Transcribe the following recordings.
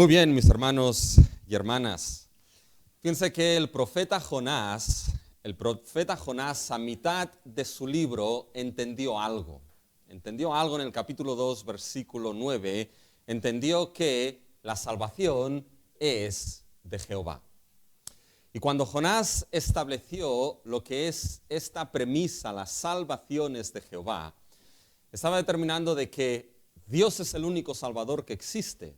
Muy bien, mis hermanos y hermanas. Fíjense que el profeta Jonás a mitad de su libro entendió algo. Entendió algo en el capítulo 2, versículo 9. Entendió que la salvación es de Jehová. Y cuando Jonás estableció lo que es esta premisa, la salvación es de Jehová, estaba determinando de que Dios es el único Salvador que existe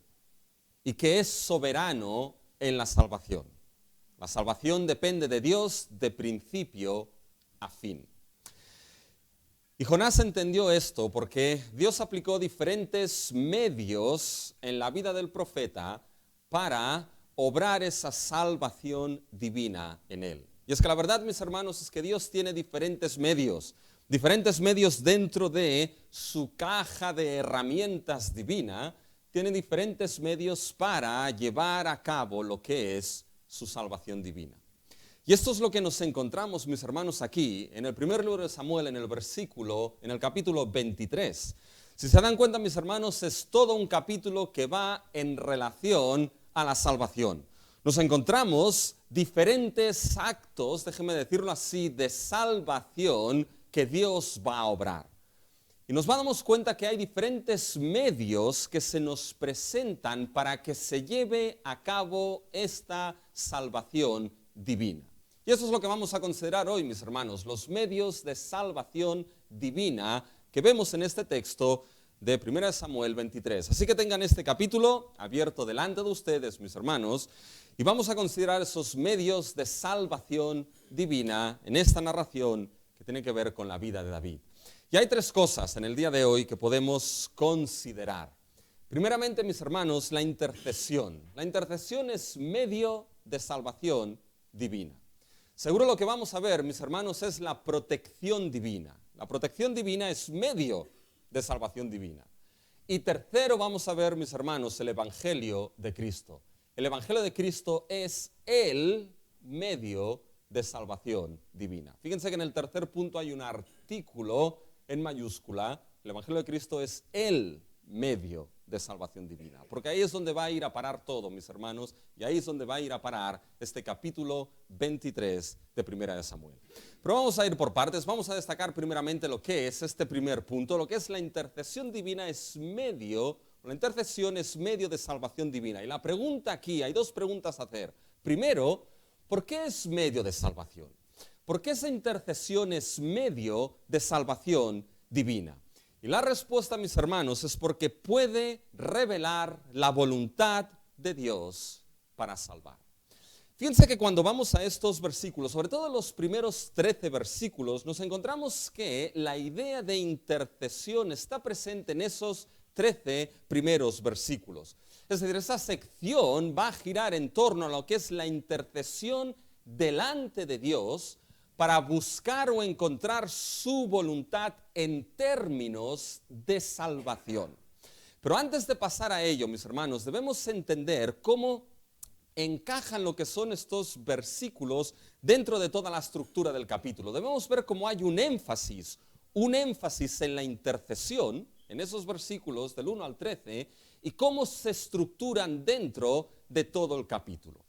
y que es soberano en la salvación. La salvación depende de Dios de principio a fin. Y Jonás entendió esto porque Dios aplicó diferentes medios en la vida del profeta para obrar esa salvación divina en él. Y es que la verdad, mis hermanos, es que Dios tiene diferentes medios dentro de su caja de herramientas divina. Tiene diferentes medios para llevar a cabo lo que es su salvación divina. Y esto es lo que nos encontramos, mis hermanos, aquí, en el primer libro de Samuel, en el capítulo 23. Si se dan cuenta, mis hermanos, es todo un capítulo que va en relación a la salvación. Nos encontramos diferentes actos, déjeme decirlo así, de salvación que Dios va a obrar. Y nos damos cuenta que hay diferentes medios que se nos presentan para que se lleve a cabo esta salvación divina. Y eso es lo que vamos a considerar hoy, mis hermanos, los medios de salvación divina que vemos en este texto de 1 Samuel 23. Así que tengan este capítulo abierto delante de ustedes, mis hermanos, y vamos a considerar esos medios de salvación divina en esta narración que tiene que ver con la vida de David. Y hay tres cosas en el día de hoy que podemos considerar. Primeramente, mis hermanos, la intercesión. La intercesión es medio de salvación divina. Seguro lo que vamos a ver, mis hermanos, es la protección divina. La protección divina es medio de salvación divina. Y tercero vamos a ver, mis hermanos, el Evangelio de Cristo. El Evangelio de Cristo es el medio de salvación divina. Fíjense que en el tercer punto hay un artículo en mayúscula. El Evangelio de Cristo es el medio de salvación divina, porque ahí es donde va a ir a parar todo, mis hermanos, y ahí es donde va a ir a parar este capítulo 23 de 1 Samuel. Pero vamos a ir por partes. Vamos a destacar primeramente lo que es este primer punto, lo que es la intercesión divina la intercesión es medio de salvación divina. Y la pregunta aquí, hay dos preguntas a hacer. Primero, ¿por qué es medio de salvación? ¿Por qué esa intercesión es medio de salvación divina? Y la respuesta, mis hermanos, es porque puede revelar la voluntad de Dios para salvar. Fíjense que cuando vamos a estos versículos, sobre todo los primeros 13 versículos, nos encontramos que la idea de intercesión está presente en esos 13 primeros versículos. Es decir, esa sección va a girar en torno a lo que es la intercesión delante de Dios para buscar o encontrar su voluntad en términos de salvación. Pero antes de pasar a ello, mis hermanos, debemos entender cómo encajan lo que son estos versículos dentro de toda la estructura del capítulo. Debemos ver cómo hay un énfasis en la intercesión, en esos versículos del 1 al 13, y cómo se estructuran dentro de todo el capítulo.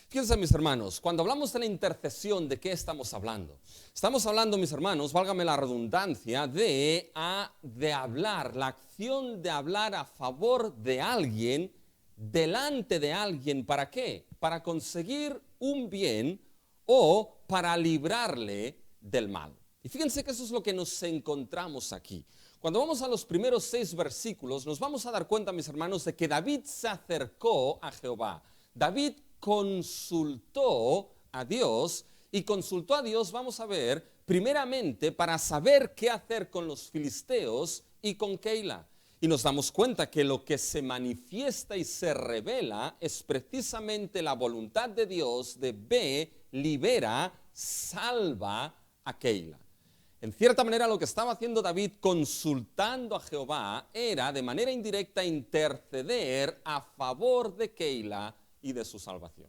Fíjense, mis hermanos, cuando hablamos de la intercesión, ¿de qué estamos hablando? Estamos hablando, mis hermanos, válgame la redundancia, de hablar, la acción de hablar a favor de alguien, delante de alguien. ¿Para qué? Para conseguir un bien o para librarle del mal. Y fíjense que eso es lo que nos encontramos aquí. Cuando vamos a los primeros 6 versículos, nos vamos a dar cuenta, mis hermanos, de que David se acercó a Jehová. David consultó a Dios, y consultó a Dios, vamos a ver, primeramente para saber qué hacer con los filisteos y con Keila. Y nos damos cuenta que lo que se manifiesta y se revela es precisamente la voluntad de Dios de ve, libera, salva a Keila. En cierta manera, lo que estaba haciendo David consultando a Jehová era de manera indirecta interceder a favor de Keila y de su salvación.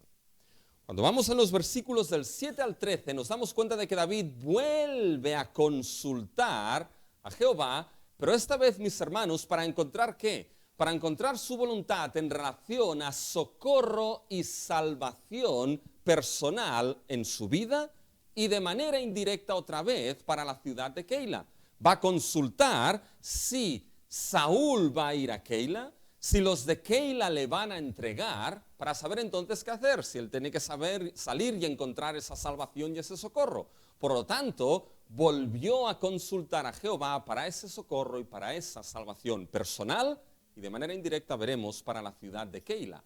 Cuando vamos en los versículos del 7 al 13, nos damos cuenta de que David vuelve a consultar a Jehová, pero esta vez, mis hermanos, ¿para encontrar qué? para encontrar su voluntad en relación a socorro y salvación personal en su vida y de manera indirecta otra vez para la ciudad de Keila. Va a consultar si Saúl va a ir a Keila, si los de Keila le van a entregar, para saber entonces qué hacer, si él tiene que salir y encontrar esa salvación y ese socorro. Por lo tanto, volvió a consultar a Jehová para ese socorro y para esa salvación personal y de manera indirecta veremos para la ciudad de Keila.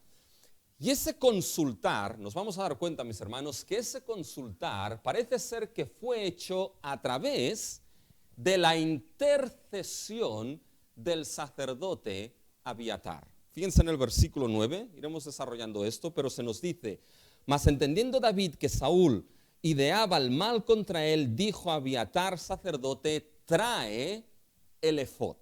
Y ese consultar, nos vamos a dar cuenta, mis hermanos, que ese consultar parece ser que fue hecho a través de la intercesión del sacerdote Abiatar. Fíjense en el versículo 9, iremos desarrollando esto, pero se nos dice: mas entendiendo David que Saúl ideaba el mal contra él, dijo a Abiatar, sacerdote, trae el efod.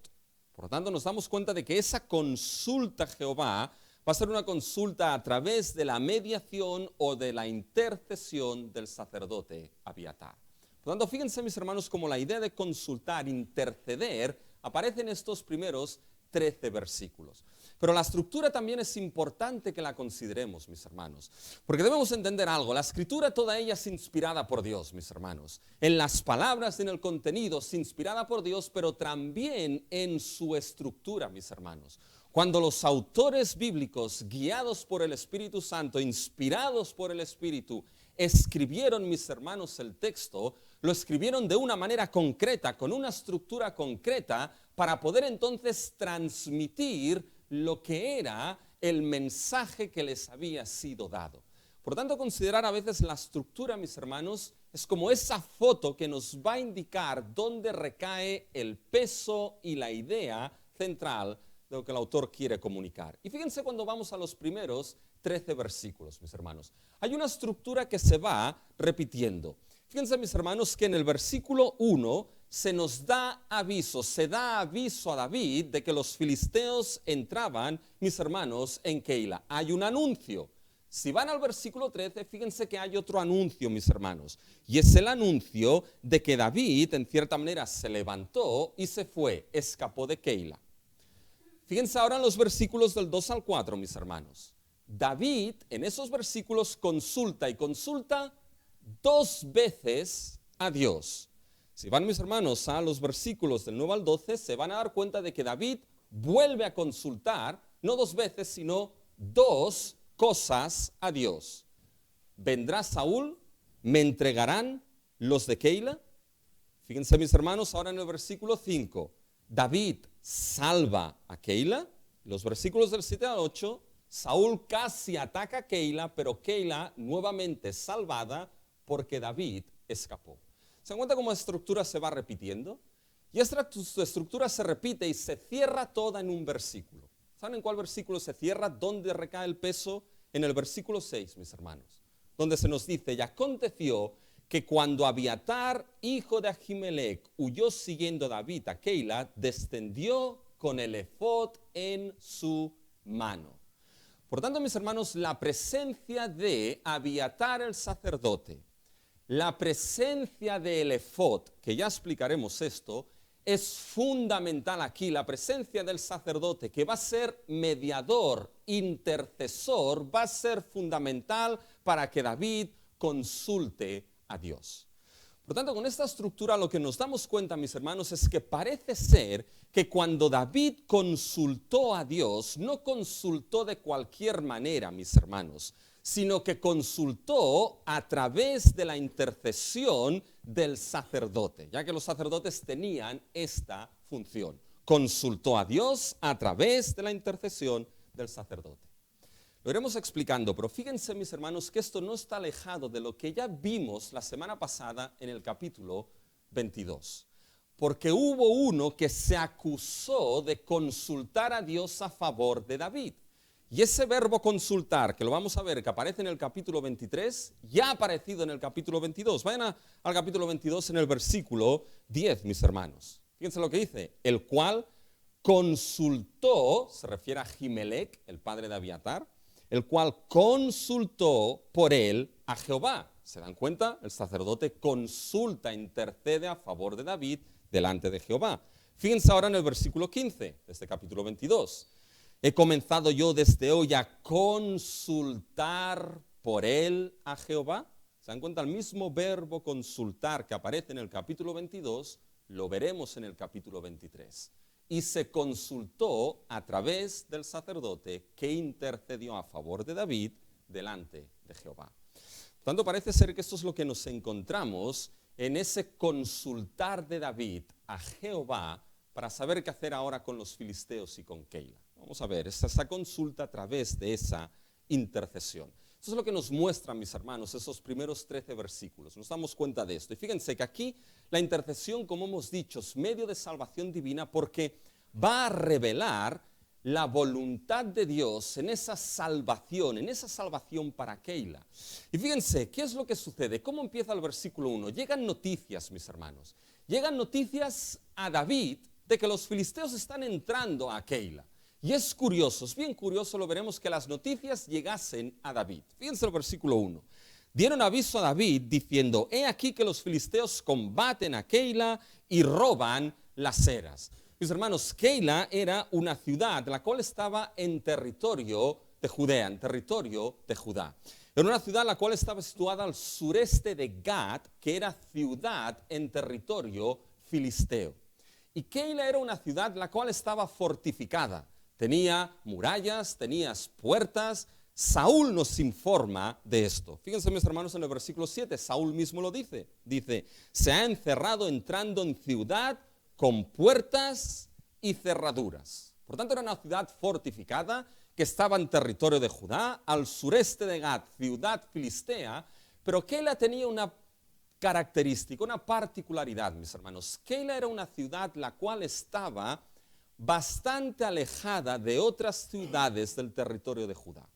Por lo tanto, nos damos cuenta de que esa consulta a Jehová va a ser una consulta a través de la mediación o de la intercesión del sacerdote Abiatar. Por lo tanto, fíjense, mis hermanos, cómo la idea de consultar, interceder, aparece en estos primeros 13 versículos. Pero la estructura también es importante que la consideremos, mis hermanos, porque debemos entender algo. La escritura toda ella es inspirada por Dios, mis hermanos. En las palabras, en el contenido, es inspirada por Dios, pero también en su estructura, mis hermanos. Cuando los autores bíblicos, guiados por el Espíritu Santo, inspirados por el Espíritu, escribieron, mis hermanos, el texto, lo escribieron de una manera concreta, con una estructura concreta, para poder entonces transmitir lo que era el mensaje que les había sido dado. Por tanto, considerar a veces la estructura, mis hermanos, es como esa foto que nos va a indicar dónde recae el peso y la idea central de lo que el autor quiere comunicar. Y fíjense cuando vamos a los primeros 13 versículos, mis hermanos. Hay una estructura que se va repitiendo. Fíjense, mis hermanos, que en el versículo 1 se nos da aviso, se da aviso a David de que los filisteos entraban, mis hermanos, en Keila. Hay un anuncio. Si van al versículo 13, fíjense que hay otro anuncio, mis hermanos. Y es el anuncio de que David, en cierta manera, se levantó y se fue, escapó de Keila. Fíjense ahora en los versículos del 2 al 4, mis hermanos. David, en esos versículos, consulta y consulta 2 veces a Dios. Si van, mis hermanos, a los versículos del 9 al 12, se van a dar cuenta de que David vuelve a consultar, no 2 veces, sino 2 cosas a Dios. ¿Vendrá Saúl? ¿Me entregarán los de Keila? Fíjense, mis hermanos, ahora en el versículo 5. David salva a Keila. Los versículos del 7 al 8, Saúl casi ataca a Keila, pero Keila nuevamente salvada porque David escapó. ¿Se dan cuenta cómo la estructura se va repitiendo? Y esta estructura se repite y se cierra toda en un versículo. ¿Saben en cuál versículo se cierra? ¿Dónde recae el peso? En el versículo 6, mis hermanos, donde se nos dice: y aconteció que cuando Abiatar, hijo de Ahimelech, huyó siguiendo a David a Keila, descendió con el efod en su mano. Por tanto, mis hermanos, la presencia de Abiatar el sacerdote, la presencia del efod, que ya explicaremos esto, es fundamental aquí. La presencia del sacerdote, que va a ser mediador, intercesor, va a ser fundamental para que David consulte a Dios. Por tanto, con esta estructura lo que nos damos cuenta, mis hermanos, es que parece ser que cuando David consultó a Dios, no consultó de cualquier manera, mis hermanos, sino que consultó a través de la intercesión del sacerdote, ya que los sacerdotes tenían esta función. Consultó a Dios a través de la intercesión del sacerdote. Lo iremos explicando, pero fíjense, mis hermanos, que esto no está alejado de lo que ya vimos la semana pasada en el capítulo 22. Porque hubo uno que se acusó de consultar a Dios a favor de David. Y ese verbo consultar, que lo vamos a ver, que aparece en el capítulo 23, ya ha aparecido en el capítulo 22. Vayan al capítulo 22 en el versículo 10, mis hermanos. Fíjense lo que dice: el cual consultó, se refiere a Ahimelech, el padre de Abiatar, el cual consultó por él a Jehová. ¿Se dan cuenta? El sacerdote consulta, intercede a favor de David delante de Jehová. Fíjense ahora en el versículo 15 de este capítulo 22. He comenzado yo desde hoy a consultar por él a Jehová. ¿Se dan cuenta? El mismo verbo consultar que aparece en el capítulo 22, lo veremos en el capítulo 23. Y se consultó a través del sacerdote que intercedió a favor de David delante de Jehová. Por tanto, parece ser que esto es lo que nos encontramos en ese consultar de David a Jehová para saber qué hacer ahora con los filisteos y con Keila. Vamos a ver, esa consulta a través de esa intercesión. Eso es lo que nos muestran, mis hermanos, esos primeros 13 versículos. Nos damos cuenta de esto. Y fíjense que aquí la intercesión, como hemos dicho, es medio de salvación divina porque va a revelar la voluntad de Dios en esa salvación para Keila. Y fíjense, ¿qué es lo que sucede? ¿Cómo empieza el versículo 1? Llegan noticias, mis hermanos. Llegan noticias a David de que los filisteos están entrando a Keila. Y es curioso, es bien curioso, lo veremos, que las noticias llegasen a David. Fíjense el versículo 1. Dieron aviso a David diciendo, he aquí que los filisteos combaten a Keila y roban las eras. Mis hermanos, Keila era una ciudad la cual estaba en territorio de Judea, en territorio de Judá. Era una ciudad la cual estaba situada al sureste de Gad, que era ciudad en territorio filisteo. Y Keila era una ciudad la cual estaba fortificada. Tenía murallas, tenía puertas. Saúl nos informa de esto. Fíjense, mis hermanos, en el versículo 7, Saúl mismo lo dice. Dice, se ha encerrado entrando en ciudad con puertas y cerraduras. Por tanto, era una ciudad fortificada que estaba en territorio de Judá, al sureste de Gad, ciudad filistea, pero Keila tenía una característica, una particularidad, mis hermanos. Keila era una ciudad la cual estaba bastante alejada de otras ciudades del territorio de Judá.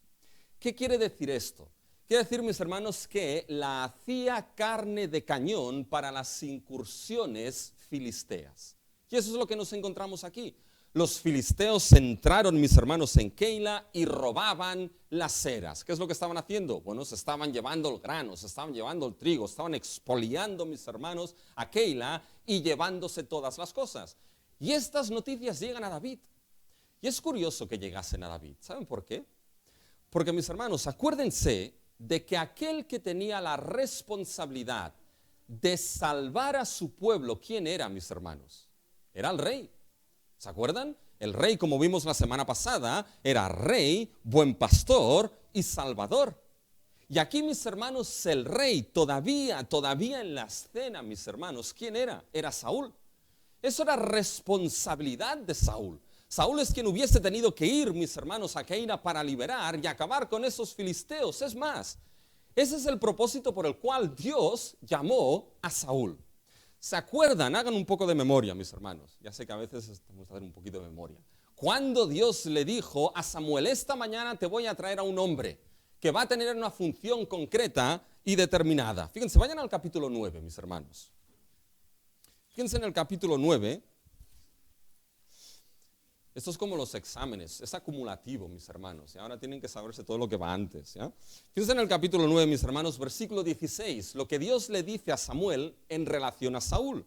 ¿Qué quiere decir esto? Quiere decir, mis hermanos, que la hacía carne de cañón para las incursiones filisteas. Y eso es lo que nos encontramos aquí. Los filisteos entraron, mis hermanos, en Keila y robaban las eras. ¿Qué es lo que estaban haciendo? Bueno, se estaban llevando el grano, se estaban llevando el trigo, estaban expoliando, mis hermanos, a Keila y llevándose todas las cosas. Y estas noticias llegan a David. Y es curioso que llegasen a David. ¿Saben por qué? Porque, mis hermanos, acuérdense de que aquel que tenía la responsabilidad de salvar a su pueblo, ¿quién era, mis hermanos? Era el rey. ¿Se acuerdan? El rey, como vimos la semana pasada, era rey, buen pastor y salvador. Y aquí, mis hermanos, el rey todavía en la escena, mis hermanos, ¿quién era? Era Saúl. Eso era responsabilidad de Saúl. Saúl es quien hubiese tenido que ir, mis hermanos, a Keila para liberar y acabar con esos filisteos. Es más, ese es el propósito por el cual Dios llamó a Saúl. ¿Se acuerdan? Hagan un poco de memoria, mis hermanos. Ya sé que a veces estamos a hacer un poquito de memoria. Cuando Dios le dijo a Samuel, esta mañana te voy a traer a un hombre que va a tener una función concreta y determinada. Fíjense, vayan al capítulo 9, mis hermanos. Fíjense en el capítulo 9. Esto es como los exámenes, es acumulativo, mis hermanos. Y ahora tienen que saberse todo lo que va antes. ¿Ya? Fíjense en el capítulo 9, mis hermanos, versículo 16, lo que Dios le dice a Samuel en relación a Saúl.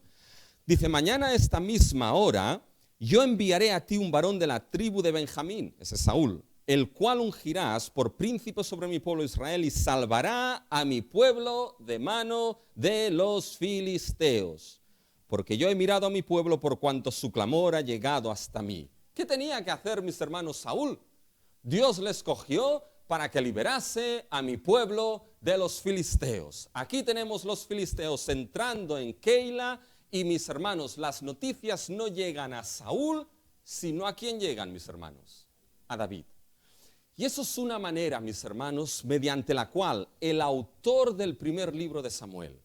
Dice, mañana a esta misma hora yo enviaré a ti un varón de la tribu de Benjamín, ese es Saúl, el cual ungirás por príncipe sobre mi pueblo Israel y salvará a mi pueblo de mano de los filisteos. Porque yo he mirado a mi pueblo por cuanto su clamor ha llegado hasta mí. ¿Qué tenía que hacer, mis hermanos, Saúl? Dios le escogió para que liberase a mi pueblo de los filisteos. Aquí tenemos los filisteos entrando en Keila y, mis hermanos, las noticias no llegan a Saúl, sino a quién llegan, mis hermanos, a David. Y eso es una manera, mis hermanos, mediante la cual el autor del primer libro de Samuel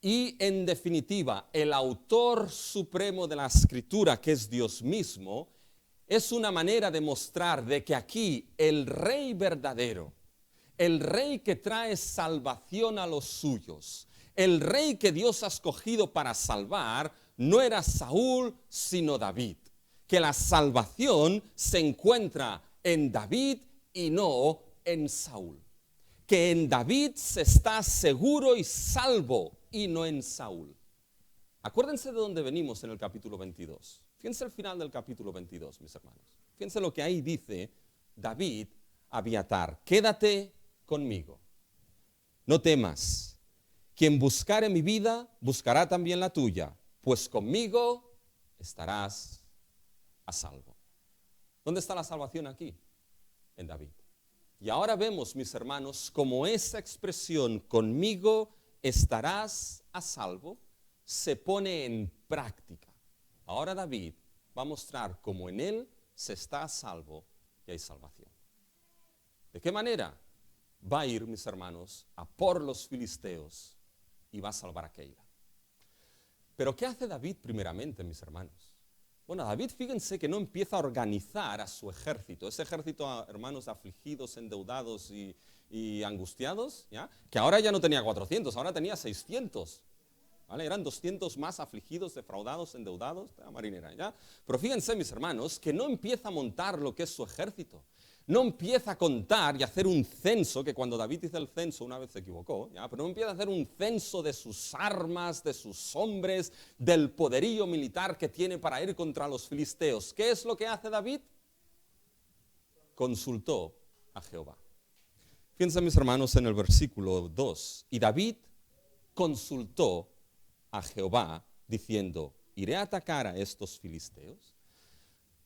y, en definitiva, el autor supremo de la Escritura, que es Dios mismo, es una manera de mostrar de que aquí el rey verdadero, el rey que trae salvación a los suyos, el rey que Dios ha escogido para salvar, no era Saúl, sino David. Que la salvación se encuentra en David y no en Saúl. Que en David se está seguro y salvo y no en Saúl. Acuérdense de dónde venimos en el capítulo 22. Fíjense el final del capítulo 22, mis hermanos. Fíjense lo que ahí dice David a Abiatar: quédate conmigo, no temas, quien buscare mi vida, buscará también la tuya, pues conmigo estarás a salvo. ¿Dónde está la salvación aquí? En David. Y ahora vemos, mis hermanos, cómo esa expresión, conmigo estarás a salvo, se pone en práctica. Ahora David va a mostrar cómo en él se está a salvo y hay salvación. ¿De qué manera? Va a ir, mis hermanos, a por los filisteos y va a salvar a Keila. Pero ¿qué hace David primeramente, mis hermanos? Bueno, David, fíjense que no empieza a organizar a su ejército, ese ejército, hermanos, afligidos, endeudados y angustiados, ¿ya? Que ahora ya no tenía 400, ahora tenía 600. ¿Vale? Eran 200 más afligidos, defraudados, endeudados, la marinera, ¿ya? Pero fíjense, mis hermanos, que no empieza a montar lo que es su ejército. No empieza a contar y a hacer un censo, que cuando David hizo el censo una vez se equivocó, ¿ya? Pero no empieza a hacer un censo de sus armas, de sus hombres, del poderío militar que tiene para ir contra los filisteos. ¿Qué es lo que hace David? Consultó a Jehová. Fíjense, mis hermanos, en el versículo 2. Y David consultó a Jehová diciendo: ¿iré a atacar a estos filisteos?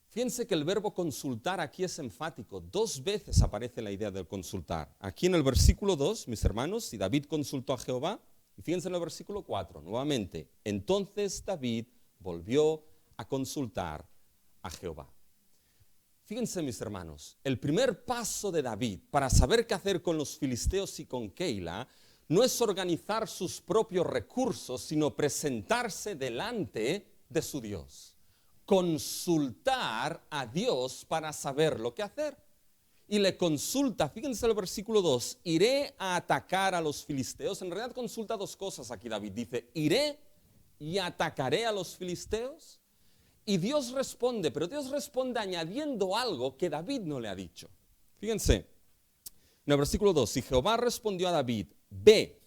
Fíjense que el verbo consultar aquí es enfático. 2 veces aparece la idea del consultar. Aquí en el versículo 2, mis hermanos, y David consultó a Jehová. Y fíjense en el versículo 4, nuevamente. Entonces David volvió a consultar a Jehová. Fíjense, mis hermanos, el primer paso de David para saber qué hacer con los filisteos y con Keila no es organizar sus propios recursos, sino presentarse delante de su Dios. Consultar a Dios para saber lo que hacer. Y le consulta, fíjense el versículo 2, iré a atacar a los filisteos. En realidad consulta 2 cosas aquí David. Dice, iré y atacaré a los filisteos. Y Dios responde, pero Dios responde añadiendo algo que David no le ha dicho. Fíjense, en el versículo 2, y Jehová respondió a David, ve,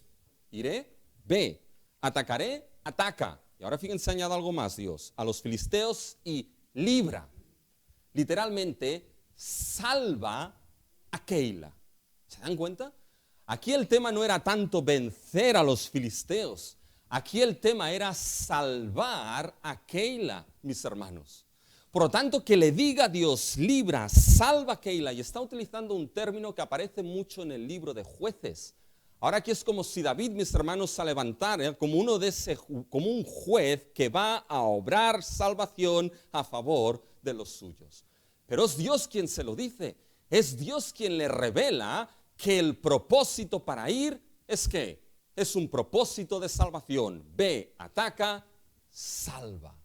iré, ve, atacaré, ataca. Y ahora fíjense, añade algo más Dios, a los filisteos y libra. Literalmente, salva a Keila. ¿Se dan cuenta? Aquí el tema no era tanto vencer a los filisteos. Aquí el tema era salvar a Keila, mis hermanos. Por lo tanto, que le diga a Dios, libra, salva a Keila. Y está utilizando un término que aparece mucho en el libro de Jueces. Ahora aquí es como si David, mis hermanos, se levantara como como un juez que va a obrar salvación a favor de los suyos. Pero es Dios quien se lo dice. Es Dios quien le revela que el propósito para ir es ¿qué? Es un propósito de salvación. Ve, ataca, salva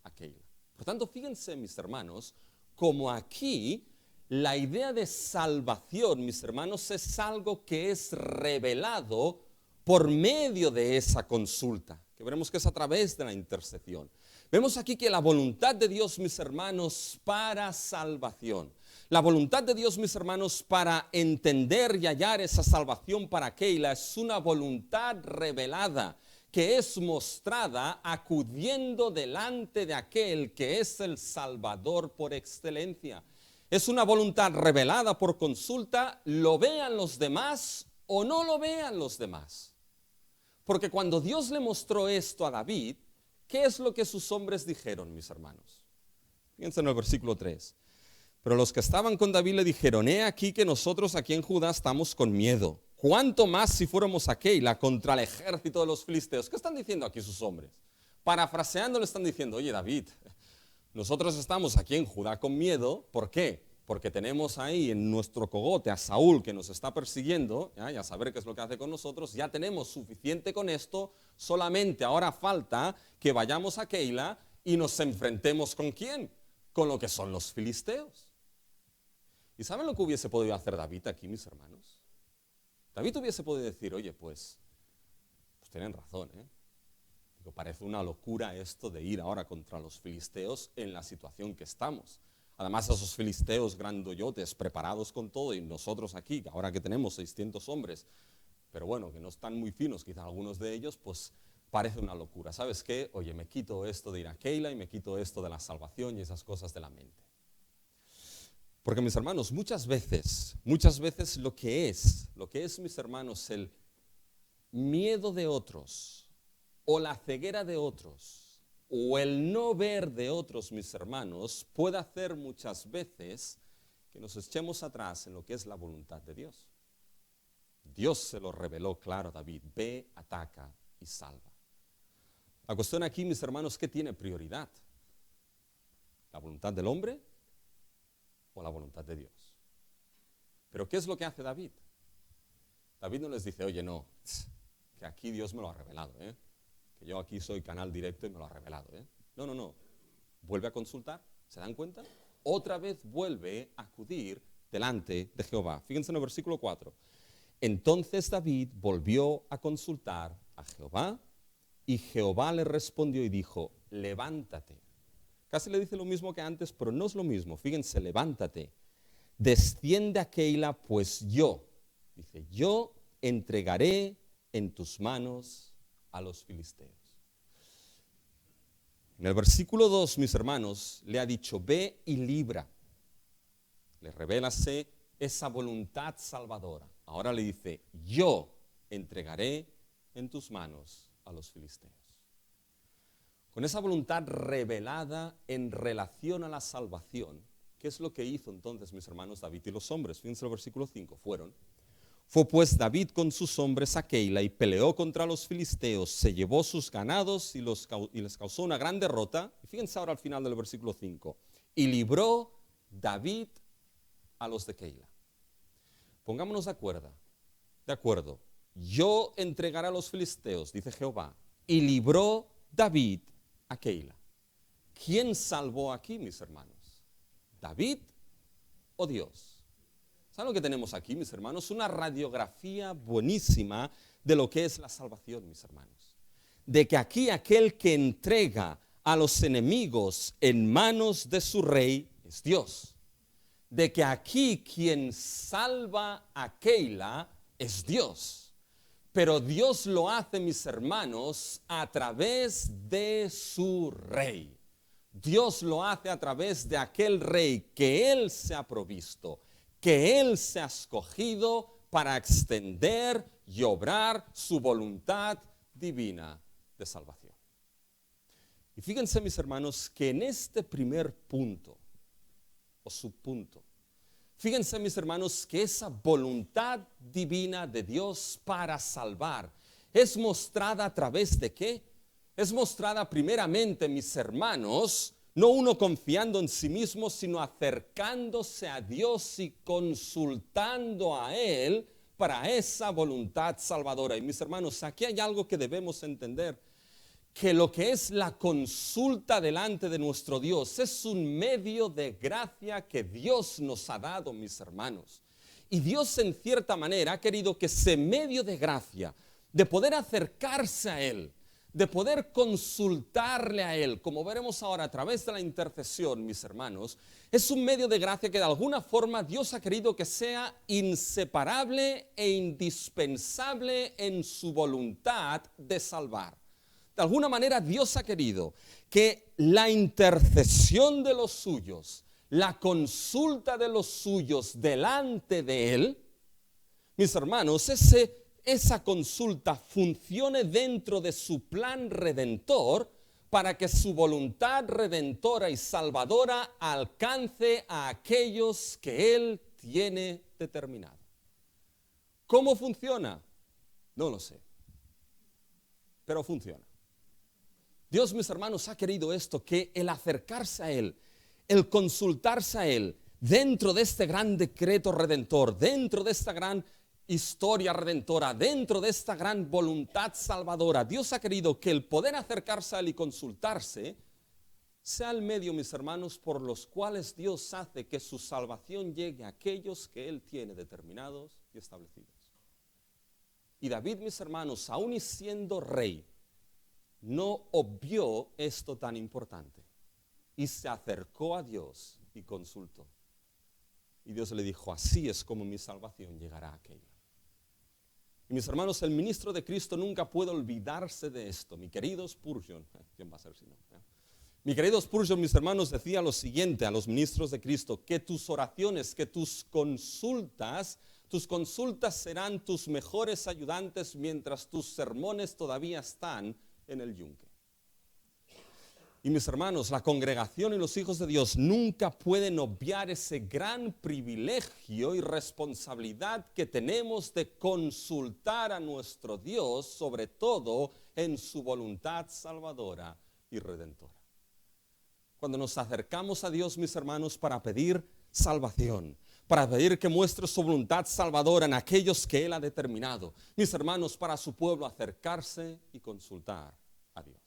a Keila. Por tanto, fíjense, mis hermanos, como aquí la idea de salvación, mis hermanos, es algo que es revelado por medio de esa consulta, que veremos que es a través de la intercesión. Vemos aquí que la voluntad de Dios, mis hermanos, para salvación, la voluntad de Dios, mis hermanos, para entender y hallar esa salvación para Keila, es una voluntad revelada, que es mostrada acudiendo delante de aquel que es el Salvador por excelencia. Es una voluntad revelada por consulta, lo vean los demás o no lo vean los demás. Porque cuando Dios le mostró esto a David, ¿qué es lo que sus hombres dijeron, mis hermanos? Fíjense en el versículo 3. Pero los que estaban con David le dijeron, he aquí que nosotros aquí en Judá estamos con miedo. ¿Cuánto más si fuéramos a Keila contra el ejército de los filisteos? ¿Qué están diciendo aquí sus hombres? Parafraseando le están diciendo, oye David, nosotros estamos aquí en Judá con miedo. ¿Por qué? Porque tenemos ahí en nuestro cogote a Saúl que nos está persiguiendo, y a saber qué es lo que hace con nosotros. Ya tenemos suficiente con esto, solamente ahora falta que vayamos a Keila y nos enfrentemos ¿con quién? Con lo que son los filisteos. ¿Y saben lo que hubiese podido hacer David aquí, mis hermanos? David hubiese podido decir, oye, pues tienen razón, ¿eh? Parece una locura esto de ir ahora contra los filisteos en la situación que estamos. Además, esos filisteos grandoyotes preparados con todo y nosotros aquí, ahora que tenemos 600 hombres, pero bueno, que no están muy finos, quizá algunos de ellos, pues parece una locura. ¿Sabes qué? Oye, me quito esto de ir a Keila y me quito esto de la salvación y esas cosas de la mente. Porque mis hermanos, muchas veces lo que es mis hermanos, el miedo de otros, o la ceguera de otros, o el no ver de otros, mis hermanos, puede hacer muchas veces que nos echemos atrás en lo que es la voluntad de Dios. Dios se lo reveló claro a David: ve, ataca y salva. La cuestión aquí, mis hermanos, ¿qué tiene prioridad? ¿La voluntad del hombre o la voluntad de Dios? Pero ¿qué es lo que hace David? David no les dice: oye, no, que aquí Dios me lo ha revelado, que yo aquí soy canal directo y me lo ha revelado. No. Vuelve a consultar, ¿se dan cuenta? Otra vez vuelve a acudir delante de Jehová. Fíjense en el versículo 4. Entonces David volvió a consultar a Jehová, y Jehová le respondió y dijo: levántate. Casi le dice lo mismo que antes, pero no es lo mismo. Fíjense: levántate, desciende a Keila, pues yo entregaré en tus manos a los filisteos. En el versículo 2, mis hermanos, le ha dicho: ve y libra. Le revélase esa voluntad salvadora. Ahora le dice: yo entregaré en tus manos a los filisteos. Con esa voluntad revelada en relación a la salvación, ¿qué es lo que hizo entonces, mis hermanos, David y los hombres? Fíjense el versículo 5, Fue pues David con sus hombres a Keila y peleó contra los filisteos, se llevó sus ganados y les causó una gran derrota. Y fíjense ahora al final del versículo 5, y libró David a los de Keila. Pongámonos de acuerdo. Yo entregaré a los filisteos, dice Jehová, y libró David a Keila. ¿Quién salvó aquí, mis hermanos? ¿David o Dios? ¿Saben lo que tenemos aquí, mis hermanos? Una radiografía buenísima de lo que es la salvación, mis hermanos. De que aquí aquel que entrega a los enemigos en manos de su rey es Dios. De que aquí quien salva a Keila es Dios. Pero Dios lo hace, mis hermanos, a través de su rey. Dios lo hace a través de aquel rey que Él se ha provisto, que Él se ha escogido para extender y obrar su voluntad divina de salvación. Y fíjense, mis hermanos, que en este primer punto, o subpunto, fíjense, mis hermanos, que esa voluntad divina de Dios para salvar es mostrada a través de ¿qué? Es mostrada primeramente, mis hermanos, no uno confiando en sí mismo, sino acercándose a Dios y consultando a Él para esa voluntad salvadora. Y mis hermanos, aquí hay algo que debemos entender, que lo que es la consulta delante de nuestro Dios es un medio de gracia que Dios nos ha dado, mis hermanos. Y Dios, en cierta manera, ha querido que ese medio de gracia, de poder acercarse a Él, de poder consultarle a Él, como veremos ahora a través de la intercesión, mis hermanos, es un medio de gracia que de alguna forma Dios ha querido que sea inseparable e indispensable en su voluntad de salvar. De alguna manera Dios ha querido que la intercesión de los suyos, la consulta de los suyos delante de Él, mis hermanos, esa consulta funcione dentro de su plan redentor para que su voluntad redentora y salvadora alcance a aquellos que Él tiene determinado. ¿Cómo funciona? No lo sé, pero funciona. Dios, mis hermanos, ha querido esto, que el acercarse a Él, el consultarse a Él, dentro de este gran decreto redentor, dentro de esta gran historia redentora, dentro de esta gran voluntad salvadora, Dios ha querido que el poder acercarse a Él y consultarse sea el medio, mis hermanos, por los cuales Dios hace que su salvación llegue a aquellos que Él tiene determinados y establecidos. Y David, mis hermanos, aun y siendo rey, no obvió esto tan importante y se acercó a Dios y consultó. Y Dios le dijo: así es como mi salvación llegará a aquella. Y mis hermanos, el ministro de Cristo nunca puede olvidarse de esto. Mi querido Spurgeon, ¿quién va a ser si no? Mi querido Spurgeon, mis hermanos, decía lo siguiente a los ministros de Cristo: que tus oraciones, que tus consultas serán tus mejores ayudantes mientras tus sermones todavía están en el yunque. Y mis hermanos, la congregación y los hijos de Dios nunca pueden obviar ese gran privilegio y responsabilidad que tenemos de consultar a nuestro Dios, sobre todo en su voluntad salvadora y redentora. Cuando nos acercamos a Dios, mis hermanos, para pedir salvación, para pedir que muestre su voluntad salvadora en aquellos que Él ha determinado, mis hermanos, para su pueblo acercarse y consultar a Dios.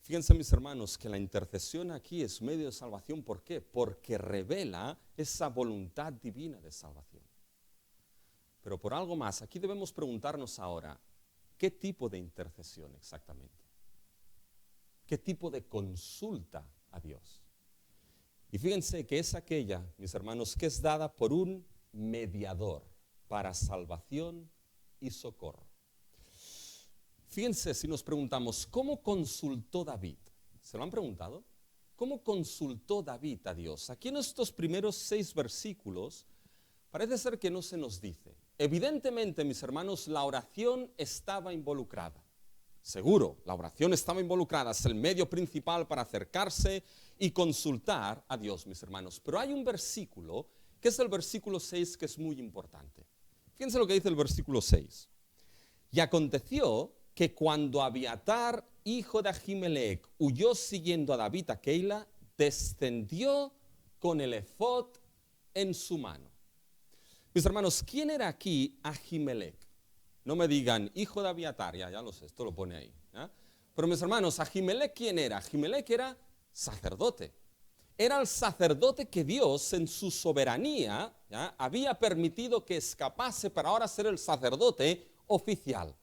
Fíjense, mis hermanos, que la intercesión aquí es medio de salvación. ¿Por qué? Porque revela esa voluntad divina de salvación. Pero por algo más, aquí debemos preguntarnos ahora, ¿qué tipo de intercesión exactamente? ¿Qué tipo de consulta a Dios? Y fíjense que es aquella, mis hermanos, que es dada por un mediador para salvación y socorro. Fíjense si nos preguntamos, ¿cómo consultó David? ¿Se lo han preguntado? ¿Cómo consultó David a Dios? Aquí en estos primeros 6 versículos parece ser que no se nos dice. Evidentemente, mis hermanos, la oración estaba involucrada. Seguro, la oración estaba involucrada, es el medio principal para acercarse y consultar a Dios, mis hermanos. Pero hay un versículo, que es el versículo 6, que es muy importante. Fíjense lo que dice el versículo 6. Y aconteció que cuando Abiatar, hijo de Ahimelech, huyó siguiendo a David a Keila, descendió con el efod en su mano. Mis hermanos, ¿quién era aquí Ahimelech? No me digan, hijo de Abiatar, ya lo sé, esto lo pone ahí. ¿Ya? Pero mis hermanos, Ahimelech, ¿quién era? Ahimelech era sacerdote. Era el sacerdote que Dios en su soberanía, ¿ya?, había permitido que escapase para ahora ser el sacerdote oficial.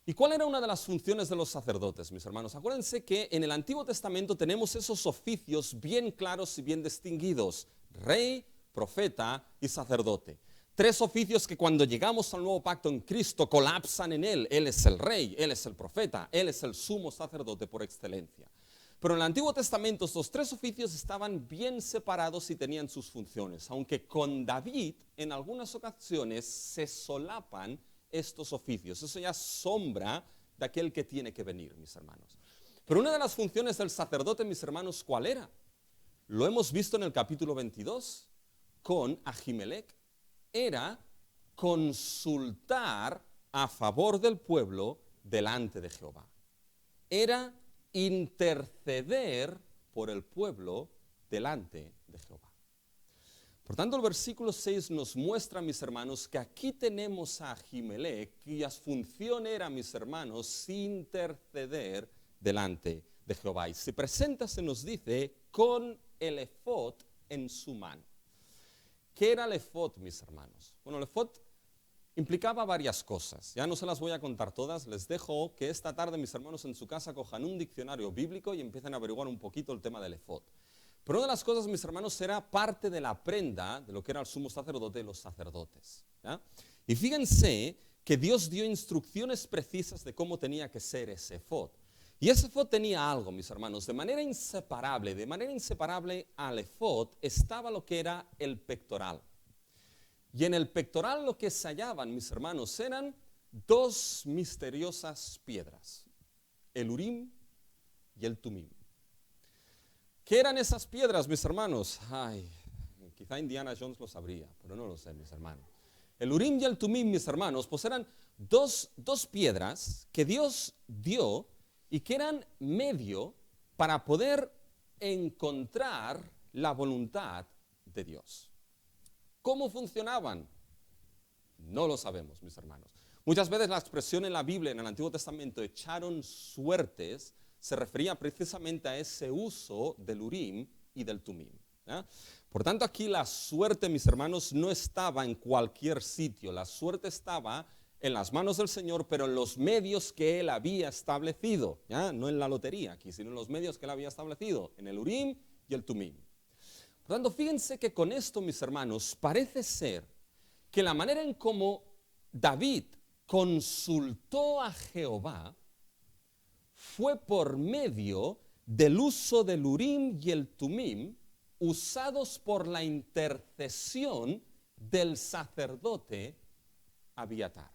¿Y cuál era una de las funciones de los sacerdotes, mis hermanos? Acuérdense que en el Antiguo Testamento tenemos esos oficios bien claros y bien distinguidos: rey, profeta y sacerdote. 3 oficios que cuando llegamos al nuevo pacto en Cristo colapsan en Él. Él es el rey, Él es el profeta, Él es el sumo sacerdote por excelencia. Pero en el Antiguo Testamento estos 3 oficios estaban bien separados y tenían sus funciones, aunque con David en algunas ocasiones se solapan estos oficios. Eso ya es sombra de aquel que tiene que venir, mis hermanos. Pero una de las funciones del sacerdote, mis hermanos, ¿cuál era? Lo hemos visto en el capítulo 22 con Ahimelech. Era consultar a favor del pueblo delante de Jehová. Era interceder por el pueblo delante de Jehová. Por tanto, el versículo 6 nos muestra, mis hermanos, que aquí tenemos a Ahimelech, cuya función era, mis hermanos, interceder delante de Jehová. Y se presenta, se nos dice, con el efod en su mano. ¿Qué era el efod, mis hermanos? Bueno, el efod implicaba varias cosas. Ya no se las voy a contar todas. Les dejo que esta tarde, mis hermanos, en su casa cojan un diccionario bíblico y empiecen a averiguar un poquito el tema del efod. Pero una de las cosas, mis hermanos, era parte de la prenda de lo que era el sumo sacerdote y los sacerdotes. ¿Ya? Y fíjense que Dios dio instrucciones precisas de cómo tenía que ser ese efod. Y ese efod tenía algo, mis hermanos, de manera inseparable al efod estaba lo que era el pectoral. Y en el pectoral lo que se hallaban, mis hermanos, eran 2 misteriosas piedras: el Urim y el Tumim. ¿Qué eran esas piedras, mis hermanos? Quizá Indiana Jones lo sabría, pero no lo sé, mis hermanos. El Urim y el Tumim, mis hermanos, pues eran dos piedras que Dios dio y que eran medio para poder encontrar la voluntad de Dios. ¿Cómo funcionaban? No lo sabemos, mis hermanos. Muchas veces la expresión en la Biblia, en el Antiguo Testamento, echaron suertes, se refería precisamente a ese uso del Urim y del Tumim. ¿Ya? Por tanto, aquí la suerte, mis hermanos, no estaba en cualquier sitio. La suerte estaba en las manos del Señor, pero en los medios que Él había establecido. ¿Ya? No en la lotería aquí, sino en los medios que Él había establecido, en el Urim y el Tumim. Por tanto, fíjense que con esto, mis hermanos, parece ser que la manera en cómo David consultó a Jehová fue por medio del uso del Urim y el Tumim, usados por la intercesión del sacerdote Abiatar.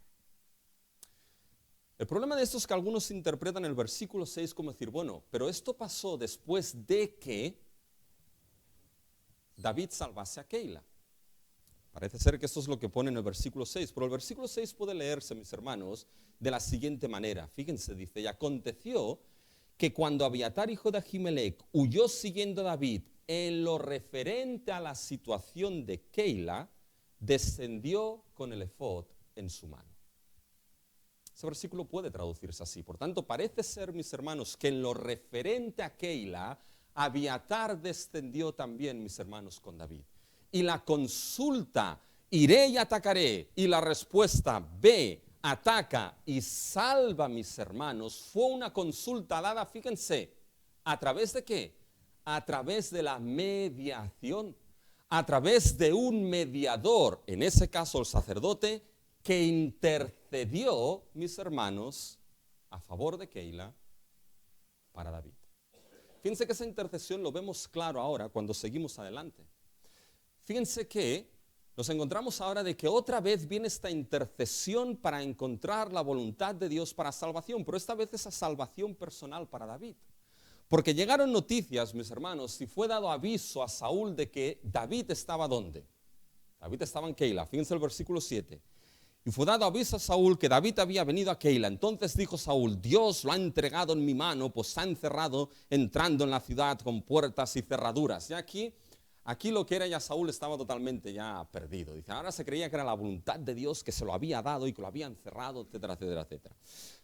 El problema de esto es que algunos interpretan el versículo 6 como decir, bueno, pero esto pasó después de que David salvase a Keila. Parece ser que esto es lo que pone en el versículo 6, pero el versículo 6 puede leerse, mis hermanos, de la siguiente manera. Fíjense, dice, y aconteció que cuando Abiatar, hijo de Ahimelech, huyó siguiendo a David en lo referente a la situación de Keila, descendió con el efod en su mano. Ese versículo puede traducirse así. Por tanto, parece ser, mis hermanos, que en lo referente a Keila, Abiatar descendió también, mis hermanos, con David. Y la consulta, iré y atacaré, y la respuesta, ve, ataca y salva, mis hermanos, fue una consulta dada, fíjense, ¿a través de qué? A través de la mediación, a través de un mediador, en ese caso el sacerdote, que intercedió, mis hermanos, a favor de Keila para David. Fíjense que esa intercesión lo vemos claro ahora cuando seguimos adelante. Fíjense que nos encontramos ahora de que otra vez viene esta intercesión para encontrar la voluntad de Dios para salvación, pero esta vez esa salvación personal para David. Porque llegaron noticias, mis hermanos, y fue dado aviso a Saúl de que David estaba ¿dónde? David estaba en Keila. Fíjense el versículo 7. Y fue dado aviso a Saúl que David había venido a Keila. Entonces dijo Saúl, Dios lo ha entregado en mi mano, pues se ha encerrado entrando en la ciudad con puertas y cerraduras. Y aquí lo que era ya Saúl estaba totalmente ya perdido. Dice, ahora se creía que era la voluntad de Dios que se lo había dado y que lo había encerrado, etcétera, etcétera, etcétera.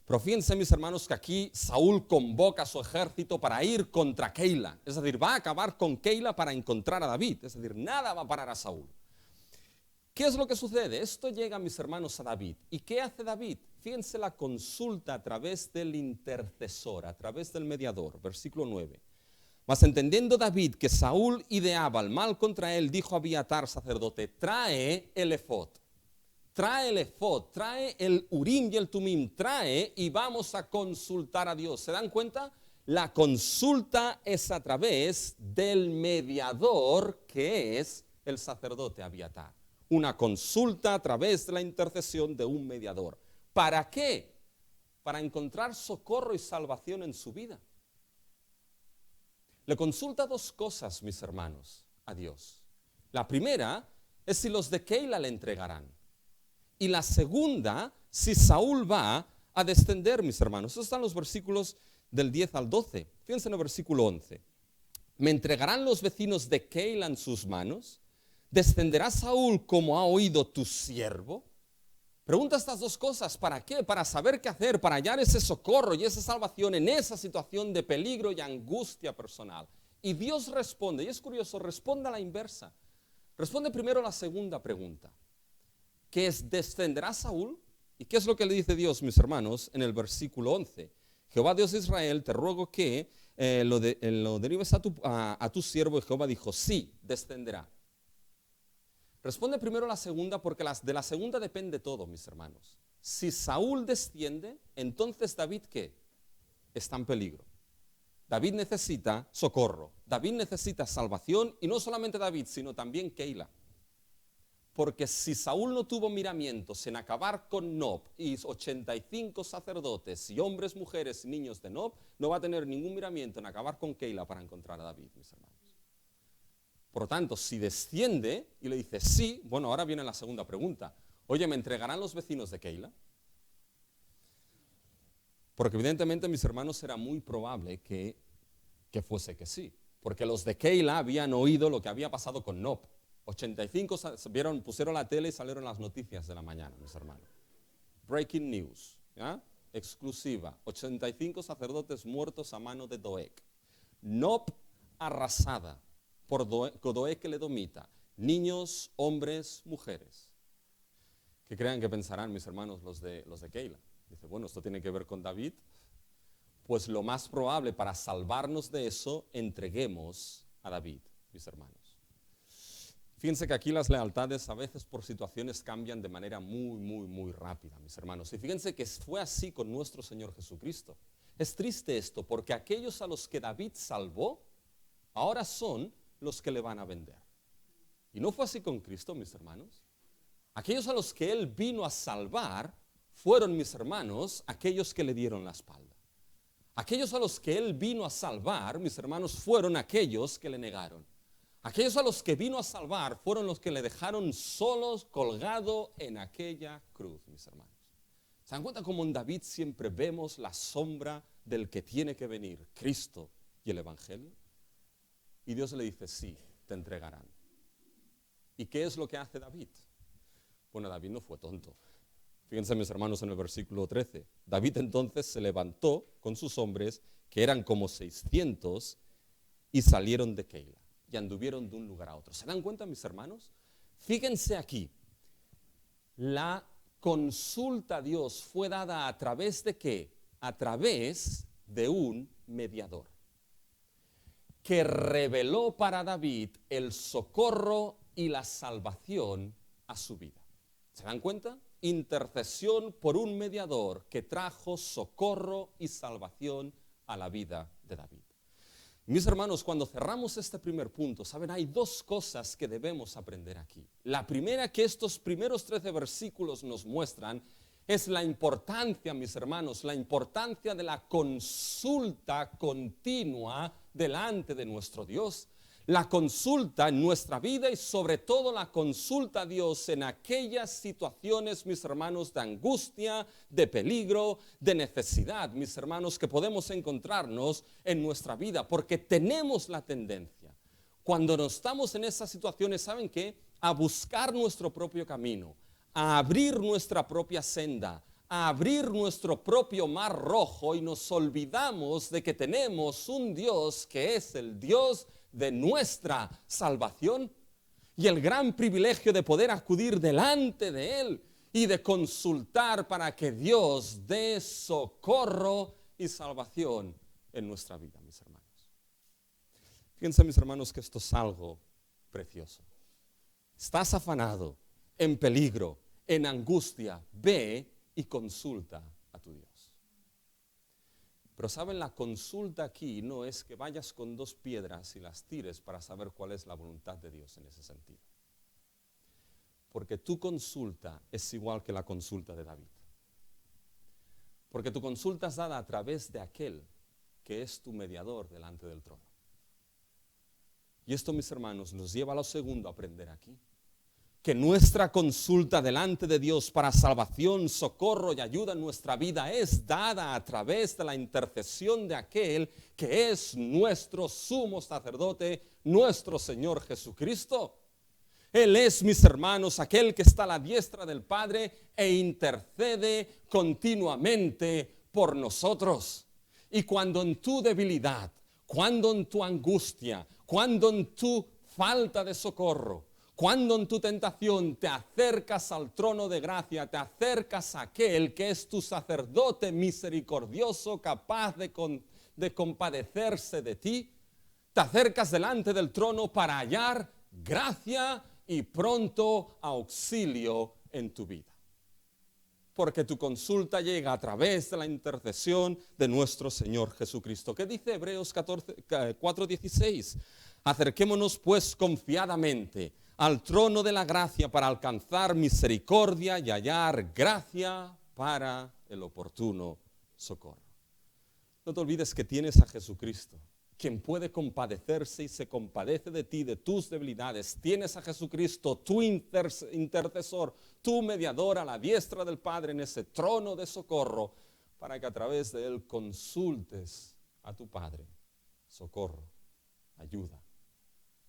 Pero fíjense, mis hermanos, que aquí Saúl convoca a su ejército para ir contra Keila. Es decir, va a acabar con Keila para encontrar a David. Es decir, nada va a parar a Saúl. ¿Qué es lo que sucede? Esto llega, mis hermanos, a David. ¿Y qué hace David? Fíjense la consulta a través del intercesor, a través del mediador. Versículo 9. Mas entendiendo David que Saúl ideaba el mal contra él, dijo a Abiatar, sacerdote, trae el efod, trae el Urim y el Tumim, trae y vamos a consultar a Dios. ¿Se dan cuenta? La consulta es a través del mediador que es el sacerdote Abiatar. Una consulta a través de la intercesión de un mediador. ¿Para qué? Para encontrar socorro y salvación en su vida. Le consulta dos cosas, mis hermanos, a Dios. La primera es si los de Keila le entregarán. Y la segunda, si Saúl va a descender, mis hermanos. Esos están los versículos del 10 al 12. Fíjense en el versículo 11. ¿Me entregarán los vecinos de Keila en sus manos? ¿Descenderá Saúl como ha oído tu siervo? Pregunta estas dos cosas, ¿para qué? Para saber qué hacer, para hallar ese socorro y esa salvación en esa situación de peligro y angustia personal. Y Dios responde, y es curioso, responde a la inversa. Responde primero a la segunda pregunta, que es, ¿descenderá Saúl? ¿Y qué es lo que le dice Dios, mis hermanos, en el versículo 11? Jehová Dios de Israel, te ruego que lo derives a tu siervo. Y Jehová dijo, sí, descenderá. Responde primero la segunda porque de la segunda depende todo, mis hermanos. Si Saúl desciende, entonces David, ¿qué? Está en peligro. David necesita socorro, David necesita salvación, y no solamente David, sino también Keila. Porque si Saúl no tuvo miramientos en acabar con Nob y 85 sacerdotes y hombres, mujeres y niños de Nob, no va a tener ningún miramiento en acabar con Keila para encontrar a David, mis hermanos. Por lo tanto, si desciende y le dice sí, bueno, ahora viene la segunda pregunta. Oye, ¿me entregarán los vecinos de Keila? Porque evidentemente, mis hermanos, era muy probable que fuese que sí. Porque los de Keila habían oído lo que había pasado con Nob. 85 pusieron la tele y salieron las noticias de la mañana, mis hermanos. Breaking news, ¿ya? Exclusiva. 85 sacerdotes muertos a mano de Doeg. Nob arrasada por Doeg el edomita, niños, hombres, mujeres. ¿Qué crean que pensarán, mis hermanos, los de Keila? Dice, bueno, esto tiene que ver con David. Pues lo más probable para salvarnos de eso, entreguemos a David, mis hermanos. Fíjense que aquí las lealtades a veces por situaciones cambian de manera muy, muy, muy rápida, mis hermanos. Y fíjense que fue así con nuestro Señor Jesucristo. Es triste esto, porque aquellos a los que David salvó, ahora son los que le van a vender. Y no fue así con Cristo, mis hermanos. Aquellos a los que Él vino a salvar fueron, mis hermanos, aquellos que le dieron la espalda. Aquellos a los que Él vino a salvar, mis hermanos, fueron aquellos que le negaron. Aquellos a los que vino a salvar fueron los que le dejaron solos, colgado en aquella cruz, mis hermanos. ¿Se dan cuenta cómo en David siempre vemos la sombra del que tiene que venir, Cristo y el Evangelio? Y Dios le dice, sí, te entregarán. ¿Y qué es lo que hace David? Bueno, David no fue tonto. Fíjense, mis hermanos, en el versículo 13. David entonces se levantó con sus hombres, que eran como 600, y salieron de Keila, y anduvieron de un lugar a otro. ¿Se dan cuenta, mis hermanos? Fíjense aquí, la consulta a Dios fue dada a través de ¿qué? A través de un mediador, que reveló para David el socorro y la salvación a su vida. ¿Se dan cuenta? Intercesión por un mediador que trajo socorro y salvación a la vida de David. Mis hermanos, cuando cerramos este primer punto, ¿saben? Hay dos cosas que debemos aprender aquí. La primera que estos primeros 13 versículos nos muestran es la importancia, mis hermanos, la importancia de la consulta continua delante de nuestro Dios. La consulta en nuestra vida y sobre todo la consulta a Dios en aquellas situaciones, mis hermanos, de angustia, de peligro, de necesidad, mis hermanos, que podemos encontrarnos en nuestra vida, porque tenemos la tendencia, cuando nos estamos en esas situaciones, ¿saben qué? A buscar nuestro propio camino, a abrir nuestra propia senda, a abrir nuestro propio mar rojo, y nos olvidamos de que tenemos un Dios que es el Dios de nuestra salvación y el gran privilegio de poder acudir delante de Él y de consultar para que Dios dé socorro y salvación en nuestra vida, mis hermanos. Fíjense, mis hermanos, que esto es algo precioso. Estás afanado, en peligro, en angustia, ve y consulta a tu Dios. Pero saben, la consulta aquí no es que vayas con dos piedras y las tires para saber cuál es la voluntad de Dios en ese sentido. Porque tu consulta es igual que la consulta de David. Porque tu consulta es dada a través de aquel que es tu mediador delante del trono. Y esto, mis hermanos, nos lleva a lo segundo a aprender aquí. Que nuestra consulta delante de Dios para salvación, socorro y ayuda en nuestra vida es dada a través de la intercesión de aquel que es nuestro sumo sacerdote, nuestro Señor Jesucristo. Él es, mis hermanos, aquel que está a la diestra del Padre e intercede continuamente por nosotros. Y cuando en tu debilidad, cuando en tu angustia, cuando en tu falta de socorro, cuando en tu tentación te acercas al trono de gracia, te acercas a aquel que es tu sacerdote misericordioso, capaz de compadecerse de ti, te acercas delante del trono para hallar gracia y pronto auxilio en tu vida. Porque tu consulta llega a través de la intercesión de nuestro Señor Jesucristo. ¿Qué dice Hebreos 4:16? Acerquémonos pues confiadamente al trono de la gracia para alcanzar misericordia y hallar gracia para el oportuno socorro. No te olvides que tienes a Jesucristo, quien puede compadecerse y se compadece de ti, de tus debilidades. Tienes a Jesucristo, tu intercesor, tu mediador a la diestra del Padre en ese trono de socorro, para que a través de él consultes a tu Padre. Socorro, ayuda,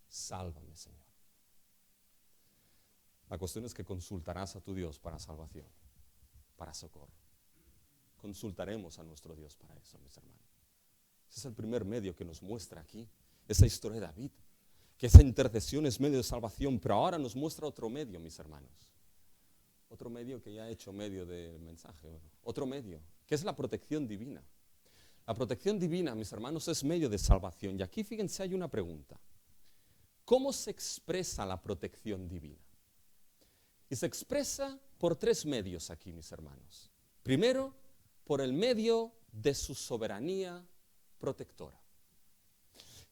sálvame, Señor. La cuestión es que consultarás a tu Dios para salvación, para socorro. Consultaremos a nuestro Dios para eso, mis hermanos. Ese es el primer medio que nos muestra aquí, esa historia de David, que esa intercesión es medio de salvación, pero ahora nos muestra otro medio, mis hermanos. Otro medio que ya he hecho medio del mensaje, otro medio, que es la protección divina. La protección divina, mis hermanos, es medio de salvación. Y aquí, fíjense, hay una pregunta. ¿Cómo se expresa la protección divina? Y se expresa por tres medios aquí, mis hermanos. Primero, por el medio de su soberanía protectora.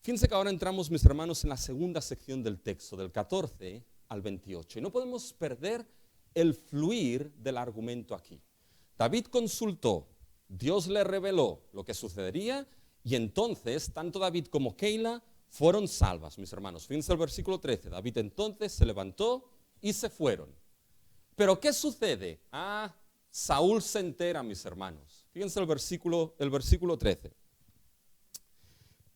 Fíjense que ahora entramos, mis hermanos, en la segunda sección del texto, del 14 al 28. Y no podemos perder el fluir del argumento aquí. David consultó, Dios le reveló lo que sucedería y entonces tanto David como Keila fueron salvas, mis hermanos. Fíjense el versículo 13. David entonces se levantó y se fueron. Pero ¿qué sucede? Saúl se entera, mis hermanos. Fíjense el versículo 13.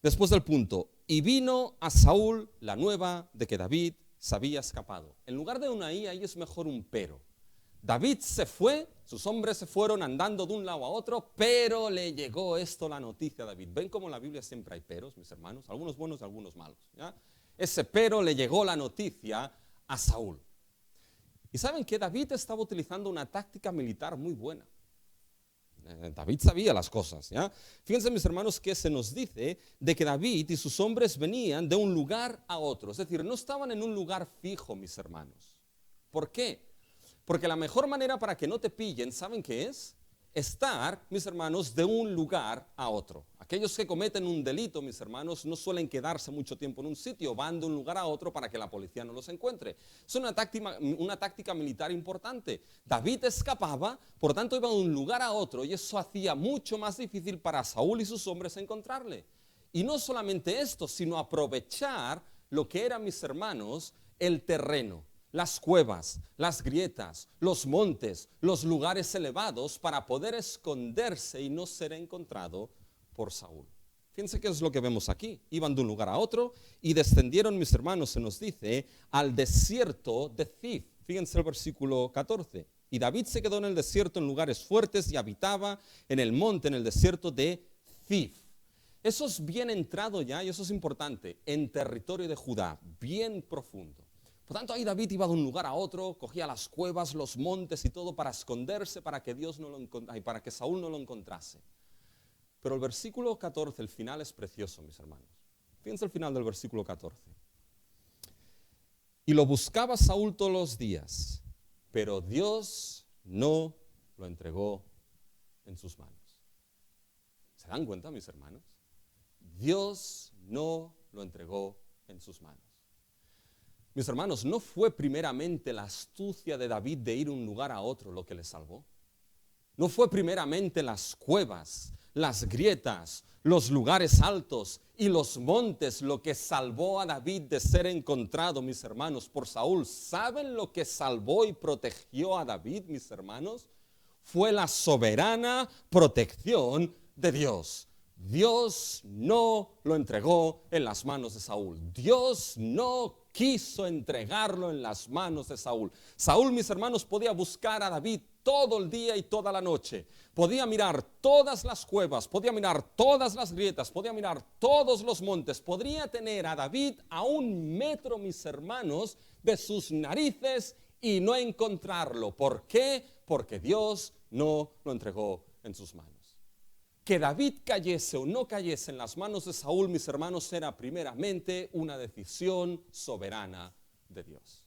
Después del punto, y vino a Saúl la nueva de que David se había escapado. En lugar de una i, ahí es mejor un pero. David se fue, sus hombres se fueron andando de un lado a otro, pero le llegó esto la noticia a David. ¿Ven cómo en la Biblia siempre hay peros, mis hermanos? Algunos buenos y algunos malos, ¿ya? Ese pero le llegó la noticia a Saúl. Y ¿saben qué? David estaba utilizando una táctica militar muy buena. David sabía las cosas, ¿ya? Fíjense, mis hermanos, que se nos dice de que David y sus hombres venían de un lugar a otro. Es decir, no estaban en un lugar fijo, mis hermanos. ¿Por qué? Porque la mejor manera para que no te pillen, ¿saben qué es? Estar, mis hermanos, de un lugar a otro. Aquellos que cometen un delito, mis hermanos, no suelen quedarse mucho tiempo en un sitio, van de un lugar a otro para que la policía no los encuentre. Es una táctica militar importante. David escapaba, por tanto iba de un lugar a otro y eso hacía mucho más difícil para Saúl y sus hombres encontrarle. Y no solamente esto, sino aprovechar lo que era, mis hermanos, el terreno. Las cuevas, las grietas, los montes, los lugares elevados para poder esconderse y no ser encontrado por Saúl. Fíjense qué es lo que vemos aquí. Iban de un lugar a otro y descendieron, mis hermanos, se nos dice, al desierto de Zif. Fíjense el versículo 14. Y David se quedó en el desierto en lugares fuertes y habitaba en el monte, en el desierto de Zif. Eso es bien entrado ya, y eso es importante, en territorio de Judá, bien profundo. Por tanto, ahí David iba de un lugar a otro, cogía las cuevas, los montes y todo para esconderse, para que para que Saúl no lo encontrase. Pero el versículo 14, el final es precioso, mis hermanos. Fíjense el final del versículo 14. Y lo buscaba Saúl todos los días, pero Dios no lo entregó en sus manos. ¿Se dan cuenta, mis hermanos? Dios no lo entregó en sus manos. Mis hermanos, ¿no fue primeramente la astucia de David de ir de un lugar a otro lo que le salvó? ¿No fue primeramente las cuevas, las grietas, los lugares altos y los montes lo que salvó a David de ser encontrado, mis hermanos, por Saúl? ¿Saben lo que salvó y protegió a David, mis hermanos? Fue la soberana protección de Dios. Dios no lo entregó en las manos de Saúl. Dios no quiso entregarlo en las manos de Saúl. Saúl, mis hermanos, podía buscar a David todo el día y toda la noche. Podía mirar todas las cuevas, podía mirar todas las grietas, podía mirar todos los montes. Podría tener a David a 1 metro, mis hermanos, de sus narices y no encontrarlo. ¿Por qué? Porque Dios no lo entregó en sus manos. Que David cayese o no cayese en las manos de Saúl, mis hermanos, era primeramente una decisión soberana de Dios.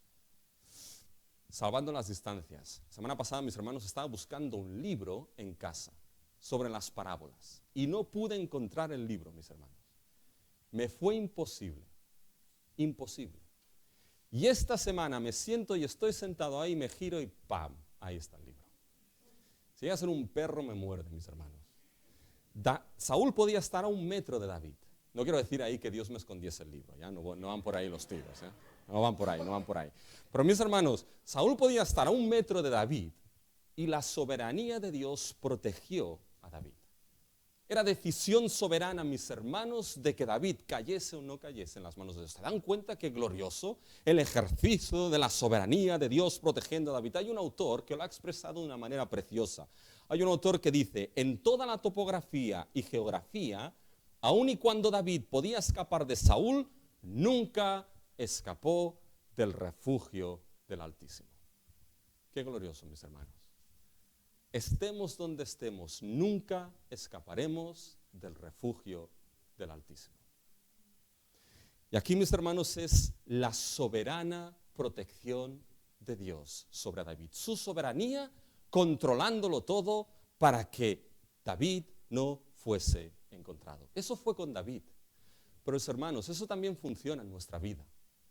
Salvando las distancias. La semana pasada, mis hermanos, estaba buscando un libro en casa sobre las parábolas y no pude encontrar el libro, mis hermanos. Me fue imposible, imposible. Y esta semana me siento y estoy sentado ahí, me giro y ¡pam! Ahí está el libro. Si llega a ser un perro, me muerde, mis hermanos. Saúl podía estar a 1 metro de David. No quiero decir ahí que Dios me escondiese el libro, ¿ya? No van por ahí los tiros, ¿eh? No van por ahí. Pero mis hermanos, Saúl podía estar a 1 metro de David y la soberanía de Dios protegió a David. Era decisión soberana, mis hermanos, de que David cayese o no cayese en las manos de Dios. ¿Se dan cuenta qué glorioso el ejercicio de la soberanía de Dios protegiendo a David? Hay un autor que lo ha expresado de una manera preciosa. Hay un autor que dice, en toda la topografía y geografía, aun y cuando David podía escapar de Saúl, nunca escapó del refugio del Altísimo. Qué glorioso, mis hermanos. Estemos donde estemos, nunca escaparemos del refugio del Altísimo. Y aquí, mis hermanos, es la soberana protección de Dios sobre David. Su soberanía controlándolo todo para que David no fuese encontrado. Eso fue con David. Pero, mis hermanos, eso también funciona en nuestra vida.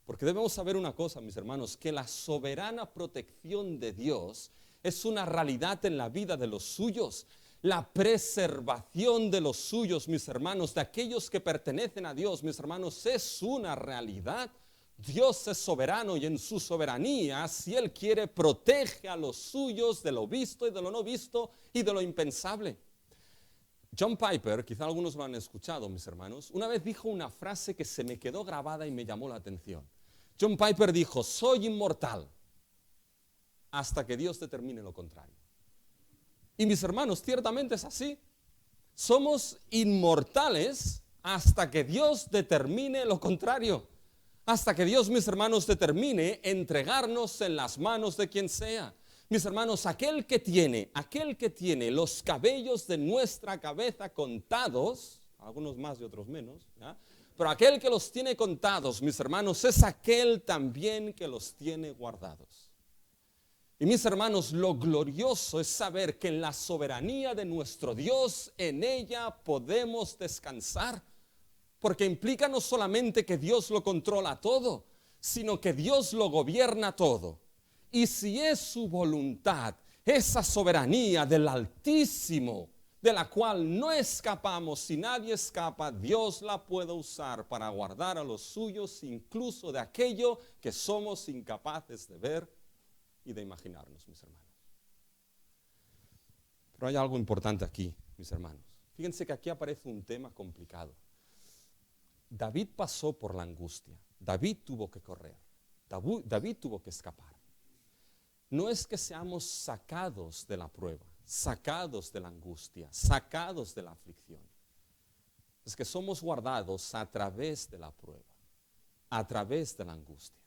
Porque debemos saber una cosa, mis hermanos, que la soberana protección de Dios es una realidad en la vida de los suyos. La preservación de los suyos, mis hermanos, de aquellos que pertenecen a Dios, mis hermanos, es una realidad. Dios es soberano y en su soberanía, si Él quiere, protege a los suyos de lo visto y de lo no visto y de lo impensable. John Piper, quizá algunos lo han escuchado, mis hermanos, una vez dijo una frase que se me quedó grabada y me llamó la atención. John Piper dijo: soy inmortal hasta que Dios determine lo contrario. Y mis hermanos, ciertamente es así. Somos inmortales hasta que Dios determine lo contrario. Hasta que Dios, mis hermanos, determine entregarnos en las manos de quien sea. Mis hermanos, aquel que tiene los cabellos de nuestra cabeza contados, algunos más y otros menos, ¿ya? Pero aquel que los tiene contados, mis hermanos, es aquel también que los tiene guardados. Y mis hermanos, lo glorioso es saber que en la soberanía de nuestro Dios, en ella podemos descansar. Porque implica no solamente que Dios lo controla todo, sino que Dios lo gobierna todo. Y si es su voluntad, esa soberanía del Altísimo, de la cual no escapamos y nadie escapa, Dios la puede usar para guardar a los suyos, incluso de aquello que somos incapaces de ver y de imaginarnos, mis hermanos. Pero hay algo importante aquí, mis hermanos. Fíjense que aquí aparece un tema complicado. David pasó por la angustia, David tuvo que correr, David tuvo que escapar. No es que seamos sacados de la prueba, sacados de la angustia, sacados de la aflicción. Es que somos guardados a través de la prueba, a través de la angustia,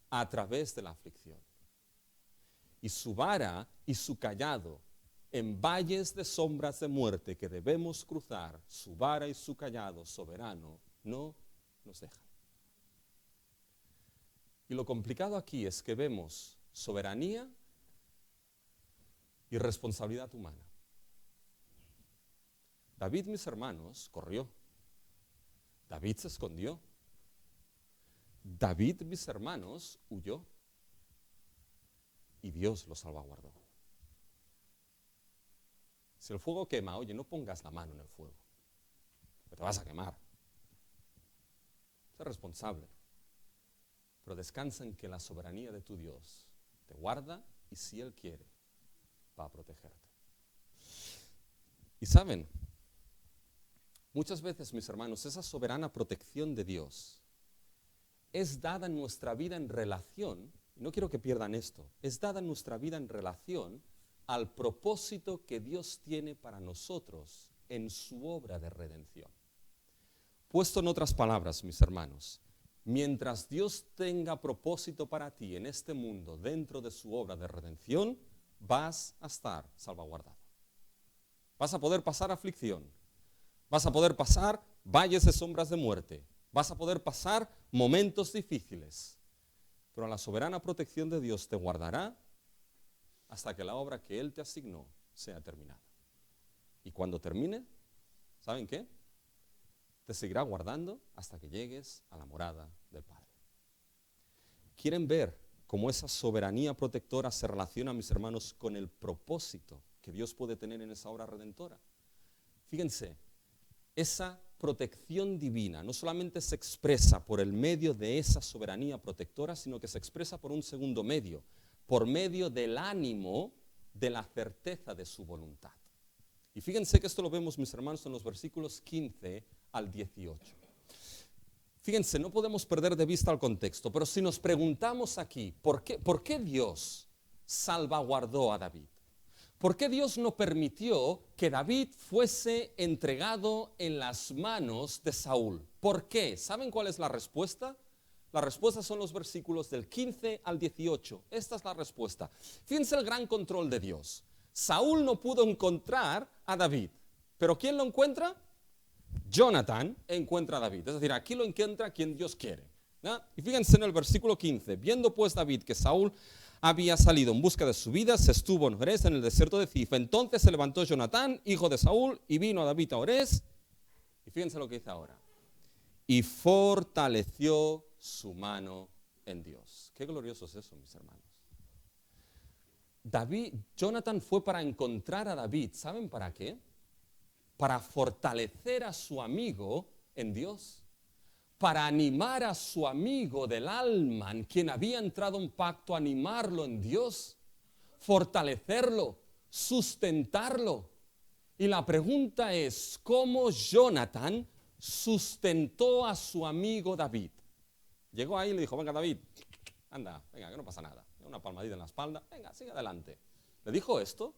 a través de la aflicción. Y su vara y su cayado, en valles de sombras de muerte que debemos cruzar, su vara y su cayado soberano no nos dejan. Y lo complicado aquí es que vemos soberanía y responsabilidad humana. David, mis hermanos, corrió. David se escondió. David, mis hermanos, huyó. Y Dios lo salvaguardó. Si el fuego quema, oye, no pongas la mano en el fuego, que te vas a quemar. Sé responsable, pero descansa en que la soberanía de tu Dios te guarda y si Él quiere, va a protegerte. Y saben, muchas veces, mis hermanos, esa soberana protección de Dios es dada en nuestra vida en relación, y no quiero que pierdan esto, es dada en nuestra vida en relación al propósito que Dios tiene para nosotros en su obra de redención. Puesto en otras palabras, mis hermanos, mientras Dios tenga propósito para ti en este mundo dentro de su obra de redención, vas a estar salvaguardado. Vas a poder pasar aflicción, vas a poder pasar valles de sombras de muerte, vas a poder pasar momentos difíciles, pero la soberana protección de Dios te guardará hasta que la obra que Él te asignó sea terminada. Y cuando termine, ¿saben qué? Te seguirá guardando hasta que llegues a la morada del Padre. ¿Quieren ver cómo esa soberanía protectora se relaciona, mis hermanos, con el propósito que Dios puede tener en esa obra redentora? Fíjense, esa protección divina no solamente se expresa por el medio de esa soberanía protectora, sino que se expresa por un segundo medio, por medio del ánimo de la certeza de su voluntad. Y fíjense que esto lo vemos, mis hermanos, en los versículos 15 al 18. Fíjense, no podemos perder de vista el contexto, pero si nos preguntamos aquí, ¿por qué Dios salvaguardó a David? ¿Por qué Dios no permitió que David fuese entregado en las manos de Saúl? ¿Por qué? ¿Saben cuál es la respuesta? La respuesta son los versículos del 15 al 18. Esta es la respuesta. Fíjense el gran control de Dios. Saúl no pudo encontrar a David, pero ¿quién lo encuentra? Jonathan encuentra a David. Es decir, aquí lo encuentra quien Dios quiere, ¿no? Y fíjense en el versículo 15. Viendo pues David que Saúl había salido en busca de su vida, se estuvo en Orés, en el desierto de Zif. Entonces se levantó Jonatán, hijo de Saúl, y vino a David a Orés. Y fíjense lo que dice ahora. Y fortaleció su mano en Dios. Qué glorioso es eso, mis hermanos. Jonatán fue para encontrar a David. ¿Saben para qué? Para fortalecer a su amigo en Dios. Para animar a su amigo del alma, en quien había entrado un pacto, animarlo en Dios, fortalecerlo, sustentarlo. Y la pregunta es, ¿cómo Jonatán sustentó a su amigo David? Llegó ahí y le dijo, venga David, anda, venga, que no pasa nada. Una palmadita en la espalda, venga, sigue adelante. ¿Le dijo esto?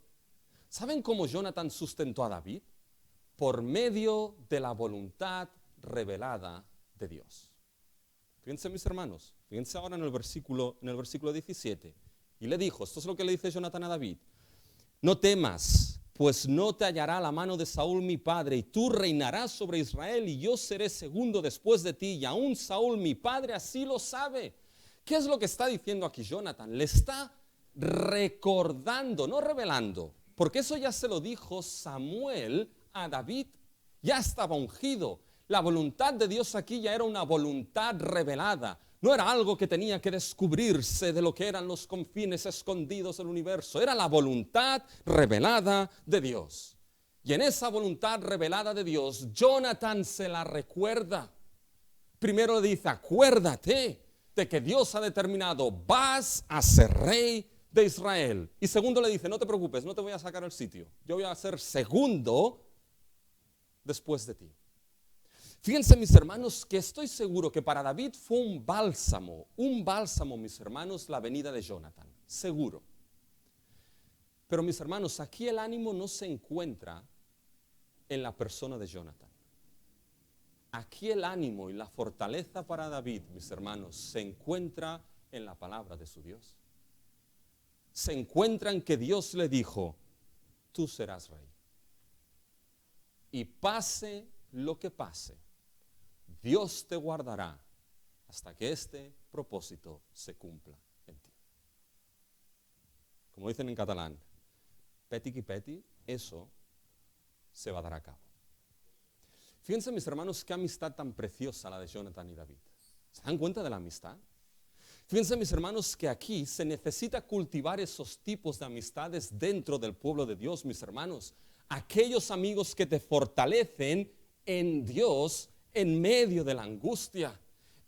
¿Saben cómo Jonatán sustentó a David? Por medio de la voluntad revelada de Dios. Fíjense, mis hermanos, fíjense ahora en el versículo 17. Y le dijo, esto es lo que le dice Jonatán a David, no temas, pues no te hallará la mano de Saúl mi padre, y tú reinarás sobre Israel, y yo seré segundo después de ti, y aún Saúl mi padre así lo sabe. ¿Qué es lo que está diciendo aquí Jonatán? Le está recordando, no revelando, porque eso ya se lo dijo Samuel a David, ya estaba ungido. La voluntad de Dios aquí ya era una voluntad revelada, no era algo que tenía que descubrirse de lo que eran los confines escondidos del universo, era la voluntad revelada de Dios. Y en esa voluntad revelada de Dios, Jonatán se la recuerda. Primero le dice, acuérdate de que Dios ha determinado, vas a ser rey de Israel. Y segundo le dice, no te preocupes, no te voy a sacar el sitio, yo voy a ser segundo después de ti. Fíjense, mis hermanos, que estoy seguro que para David fue un bálsamo, mis hermanos, la venida de Jonathan, seguro. Pero mis hermanos, aquí el ánimo no se encuentra en la persona de Jonathan. Aquí el ánimo y la fortaleza para David, mis hermanos, se encuentra en la palabra de su Dios. Se encuentra en que Dios le dijo, tú serás rey. Y pase lo que pase, Dios te guardará hasta que este propósito se cumpla en ti. Como dicen en catalán, peti qui peti, eso se va a dar a cabo. Fíjense, mis hermanos, qué amistad tan preciosa la de Jonathan y David. ¿Se dan cuenta de la amistad? Fíjense, mis hermanos, que aquí se necesita cultivar esos tipos de amistades dentro del pueblo de Dios, mis hermanos. Aquellos amigos que te fortalecen en Dios en medio de la angustia,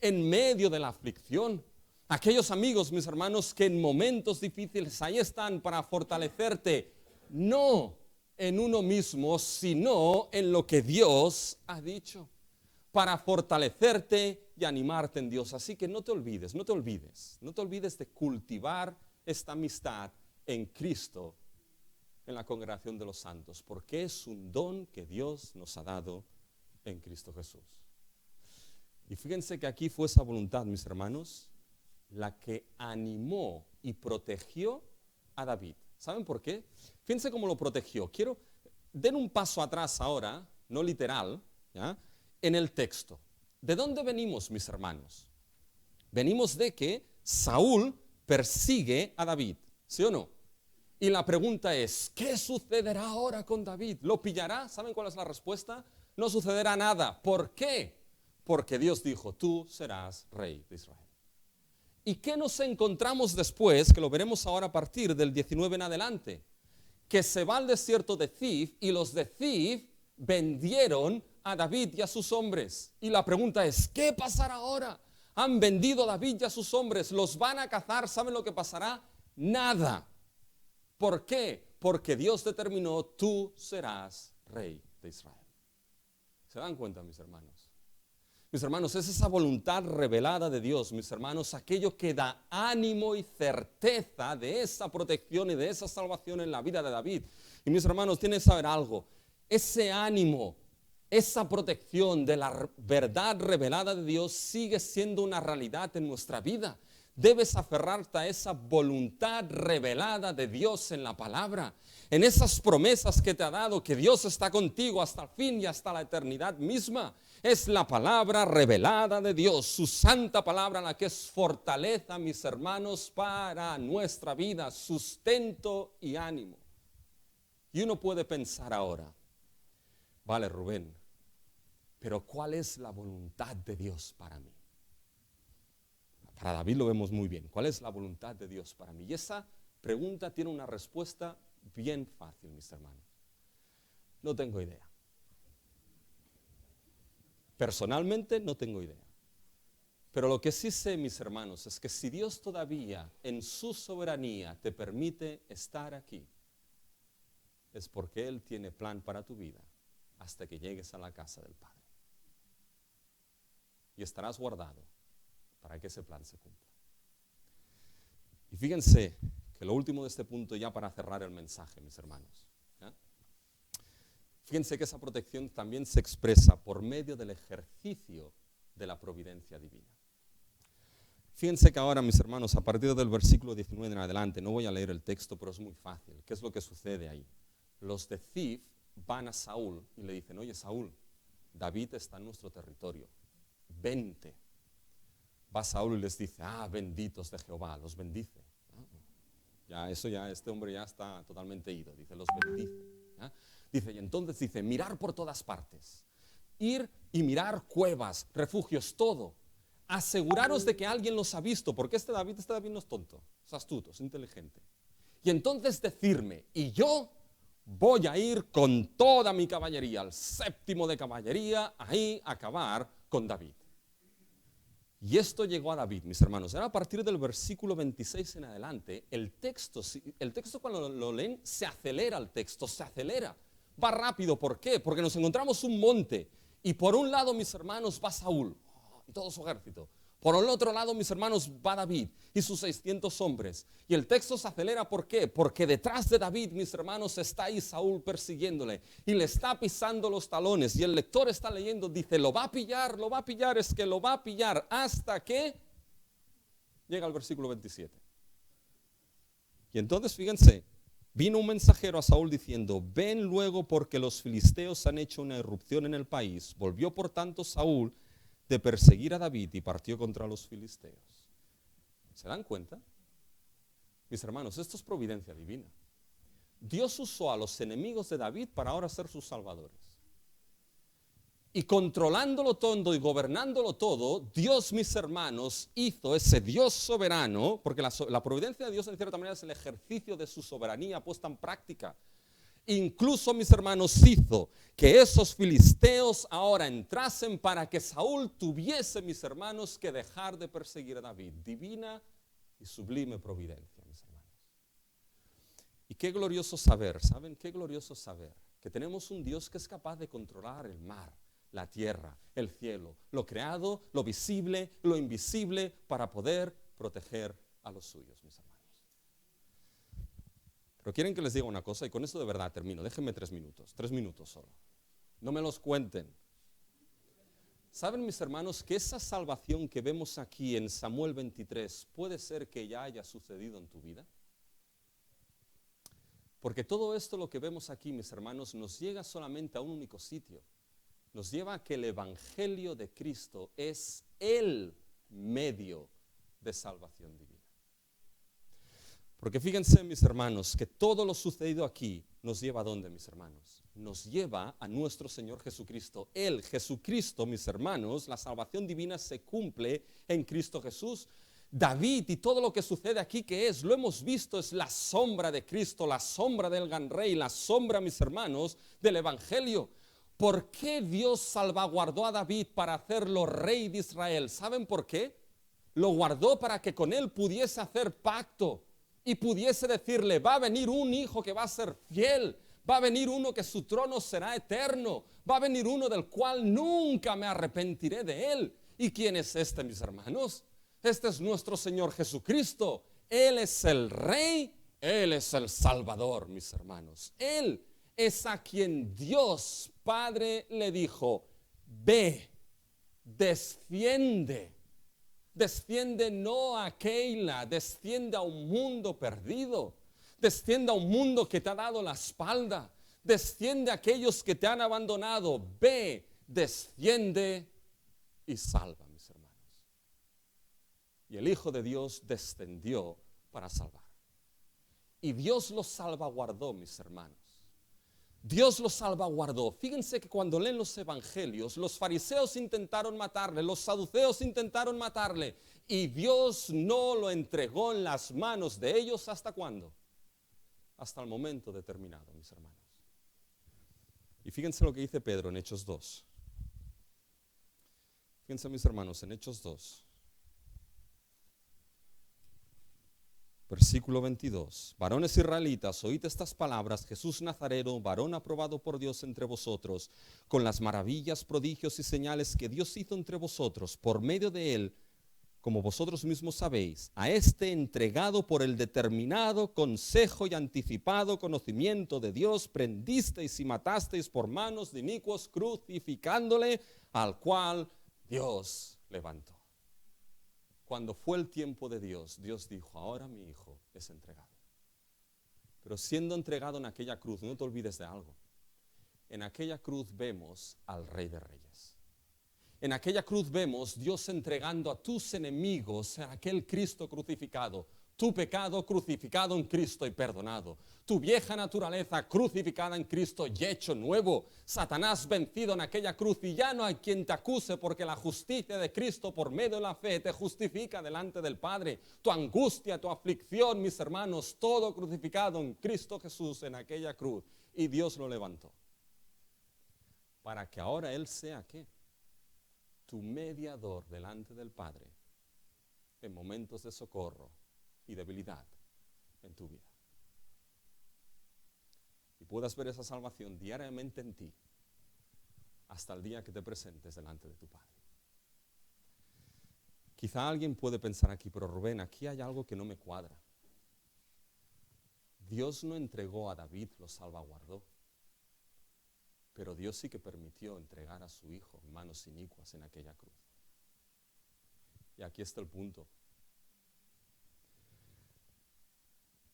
en medio de la aflicción. Aquellos amigos, mis hermanos, que en momentos difíciles ahí están para fortalecerte, no en uno mismo, sino en lo que Dios ha dicho, para fortalecerte y animarte en Dios. Así que no te olvides de cultivar esta amistad en Cristo, en la congregación de los santos, porque es un don que Dios nos ha dado en Cristo Jesús. Y fíjense que aquí fue esa voluntad, mis hermanos, la que animó y protegió a David. ¿Saben por qué? Fíjense cómo lo protegió. Den un paso atrás ahora, no literal, ¿ya?, en el texto. ¿De dónde venimos, mis hermanos? Venimos de que Saúl persigue a David, ¿sí o no? Y la pregunta es, ¿qué sucederá ahora con David? ¿Lo pillará? ¿Saben cuál es la respuesta? No sucederá nada. ¿Por qué? Porque Dios dijo, tú serás rey de Israel. ¿Y qué nos encontramos después? Que lo veremos ahora a partir del 19 en adelante. Que se va al desierto de Zif y los de Zif vendieron a David y a sus hombres. Y la pregunta es, ¿qué pasará ahora? Han vendido a David y a sus hombres, los van a cazar, ¿saben lo que pasará? Nada. ¿Por qué? Porque Dios determinó, tú serás rey de Israel. ¿Se dan cuenta, mis hermanos? Mis hermanos, es esa voluntad revelada de Dios, mis hermanos, aquello que da ánimo y certeza de esa protección y de esa salvación en la vida de David. Y mis hermanos, tienen que saber algo, ese ánimo, esa protección de la verdad revelada de Dios sigue siendo una realidad en nuestra vida. Debes aferrarte a esa voluntad revelada de Dios en la palabra, en esas promesas que te ha dado, que Dios está contigo hasta el fin y hasta la eternidad misma. Es la palabra revelada de Dios, su santa palabra, la que es fortaleza, mis hermanos, para nuestra vida, sustento y ánimo. Y uno puede pensar ahora, vale, Rubén, pero ¿cuál es la voluntad de Dios para mí? Para David lo vemos muy bien. ¿Cuál es la voluntad de Dios para mí? Y esa pregunta tiene una respuesta bien fácil, mis hermanos. No tengo idea. Personalmente no tengo idea. Pero lo que sí sé, mis hermanos, es que si Dios todavía en su soberanía te permite estar aquí, es porque Él tiene plan para tu vida hasta que llegues a la casa del Padre. Y estarás guardado para que ese plan se cumpla. Y fíjense que lo último de este punto, ya para cerrar el mensaje, mis hermanos, fíjense que esa protección también se expresa por medio del ejercicio de la providencia divina. Fíjense que ahora, mis hermanos, a partir del versículo 19 en adelante, no voy a leer el texto, pero es muy fácil. ¿Qué es lo que sucede ahí? Los de Zif van a Saúl y le dicen, oye, Saúl, David está en nuestro territorio, vente. Va Saúl y les dice, benditos de Jehová, los bendice. Este hombre ya está totalmente ido, dice, los bendice. Dice, y entonces dice, mirar por todas partes, ir y mirar cuevas, refugios, todo. Aseguraros de que alguien los ha visto, porque este David no es tonto, es astuto, es inteligente. Y entonces decirme, y yo voy a ir con toda mi caballería, al 7º de caballería, ahí a acabar con David. Y esto llegó a David, mis hermanos. Ahora a partir del versículo 26 en adelante, el texto cuando lo leen, se acelera el texto, se acelera. Va rápido, ¿por qué? Porque nos encontramos un monte y por un lado, mis hermanos, va Saúl y todo su ejército. Por el otro lado, mis hermanos, va David y sus 600 hombres. Y el texto se acelera, ¿por qué? Porque detrás de David, mis hermanos, está ahí Saúl persiguiéndole y le está pisando los talones. Y el lector está leyendo, dice, lo va a pillar, es que lo va a pillar hasta que llega al versículo 27. Y entonces, fíjense, vino un mensajero a Saúl diciendo, ven luego porque los filisteos han hecho una irrupción en el país. Volvió por tanto Saúl de perseguir a David y partió contra los filisteos. ¿Se dan cuenta? Mis hermanos, esto es providencia divina. Dios usó a los enemigos de David para ahora ser sus salvadores. Y controlándolo todo y gobernándolo todo, Dios, mis hermanos, hizo ese Dios soberano, porque la providencia de Dios en cierta manera es el ejercicio de su soberanía puesta en práctica. Incluso, mis hermanos, hizo que esos filisteos ahora entrasen para que Saúl tuviese, mis hermanos, que dejar de perseguir a David. Divina y sublime providencia, mis hermanos. Y qué glorioso saber, ¿saben? Qué glorioso saber que tenemos un Dios que es capaz de controlar el mar, la tierra, el cielo, lo creado, lo visible, lo invisible, para poder proteger a los suyos, mis hermanos. Pero quieren que les diga una cosa, y con esto de verdad termino. Déjenme 3 minutos solo. No me los cuenten. ¿Saben, mis hermanos, que esa salvación que vemos aquí en Samuel 23 puede ser que ya haya sucedido en tu vida? Porque todo esto, lo que vemos aquí, mis hermanos, nos llega solamente a un único sitio. Nos lleva a que el Evangelio de Cristo es el medio de salvación divina. Porque fíjense, mis hermanos, que todo lo sucedido aquí nos lleva a ¿dónde, mis hermanos? Nos lleva a nuestro Señor Jesucristo. Él, Jesucristo, mis hermanos, la salvación divina se cumple en Cristo Jesús. David y todo lo que sucede aquí, ¿qué es? Lo hemos visto, es la sombra de Cristo, la sombra del gran rey, la sombra, mis hermanos, del Evangelio. ¿Por qué Dios salvaguardó a David para hacerlo rey de Israel? ¿Saben por qué? Lo guardó para que con él pudiese hacer pacto y pudiese decirle, va a venir un hijo que va a ser fiel, va a venir uno que su trono será eterno, va a venir uno del cual nunca me arrepentiré de él. ¿Y quién es este, mis hermanos? Este es nuestro Señor Jesucristo. Él es el Rey, Él es el Salvador, mis hermanos. Él es a quien Dios Padre le dijo, ve, desciende Desciende no a Keila, desciende a un mundo perdido. Desciende a un mundo que te ha dado la espalda. Desciende a aquellos que te han abandonado. Ve, desciende y salva, mis hermanos. Y el Hijo de Dios descendió para salvar. Y Dios los salvaguardó, mis hermanos. Dios los salvaguardó. Fíjense que cuando leen los evangelios, los fariseos intentaron matarle, los saduceos intentaron matarle, y Dios no lo entregó en las manos de ellos. ¿Hasta cuándo? Hasta el momento determinado, mis hermanos. Y fíjense lo que dice Pedro en Hechos 2. Fíjense, mis hermanos, en Hechos 2. Versículo 22. Varones israelitas, oíd estas palabras: Jesús Nazareno, varón aprobado por Dios entre vosotros, con las maravillas, prodigios y señales que Dios hizo entre vosotros, por medio de él, como vosotros mismos sabéis, a este entregado por el determinado consejo y anticipado conocimiento de Dios, prendisteis y matasteis por manos de inicuos, crucificándole, al cual Dios levantó. Cuando fue el tiempo de Dios, Dios dijo: ahora mi hijo es entregado. Pero siendo entregado en aquella cruz, no te olvides de algo. En aquella cruz vemos al Rey de Reyes. En aquella cruz vemos Dios entregando a tus enemigos a aquel Cristo crucificado. Tu pecado crucificado en Cristo y perdonado. Tu vieja naturaleza crucificada en Cristo y hecho nuevo. Satanás vencido en aquella cruz, y ya no hay quien te acuse, porque la justicia de Cristo por medio de la fe te justifica delante del Padre. Tu angustia, tu aflicción, mis hermanos, todo crucificado en Cristo Jesús en aquella cruz. Y Dios lo levantó. Para que ahora Él sea, ¿qué? Tu mediador delante del Padre en momentos de socorro y debilidad en tu vida. Y puedas ver esa salvación diariamente en ti hasta el día que te presentes delante de tu Padre. Quizá alguien puede pensar aquí: pero Rubén, aquí hay algo que no me cuadra. Dios no entregó a David, lo salvaguardó, pero Dios sí que permitió entregar a su hijo en manos inicuas en aquella cruz. Y aquí está el punto.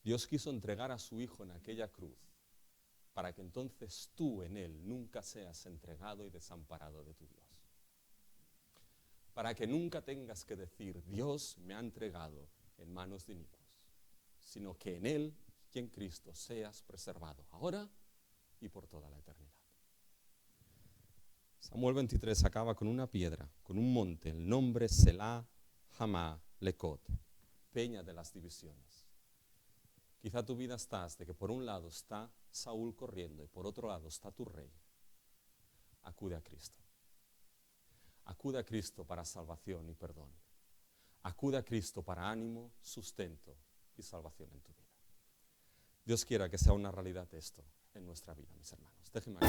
Dios quiso entregar a su hijo en aquella cruz para que entonces tú en él nunca seas entregado y desamparado de tu Dios. Para que nunca tengas que decir: Dios me ha entregado en manos de inicuos, sino que en él y en Cristo seas preservado ahora y por toda la eternidad. Samuel 23 acaba con una piedra, con un monte, el nombre Selah Hamá Lekot, peña de las divisiones. Quizá tu vida estás de que por un lado está Saúl corriendo y por otro lado está tu rey. Acude a Cristo. Acude a Cristo para salvación y perdón. Acude a Cristo para ánimo, sustento y salvación en tu vida. Dios quiera que sea una realidad esto en nuestra vida, mis hermanos. Déjenme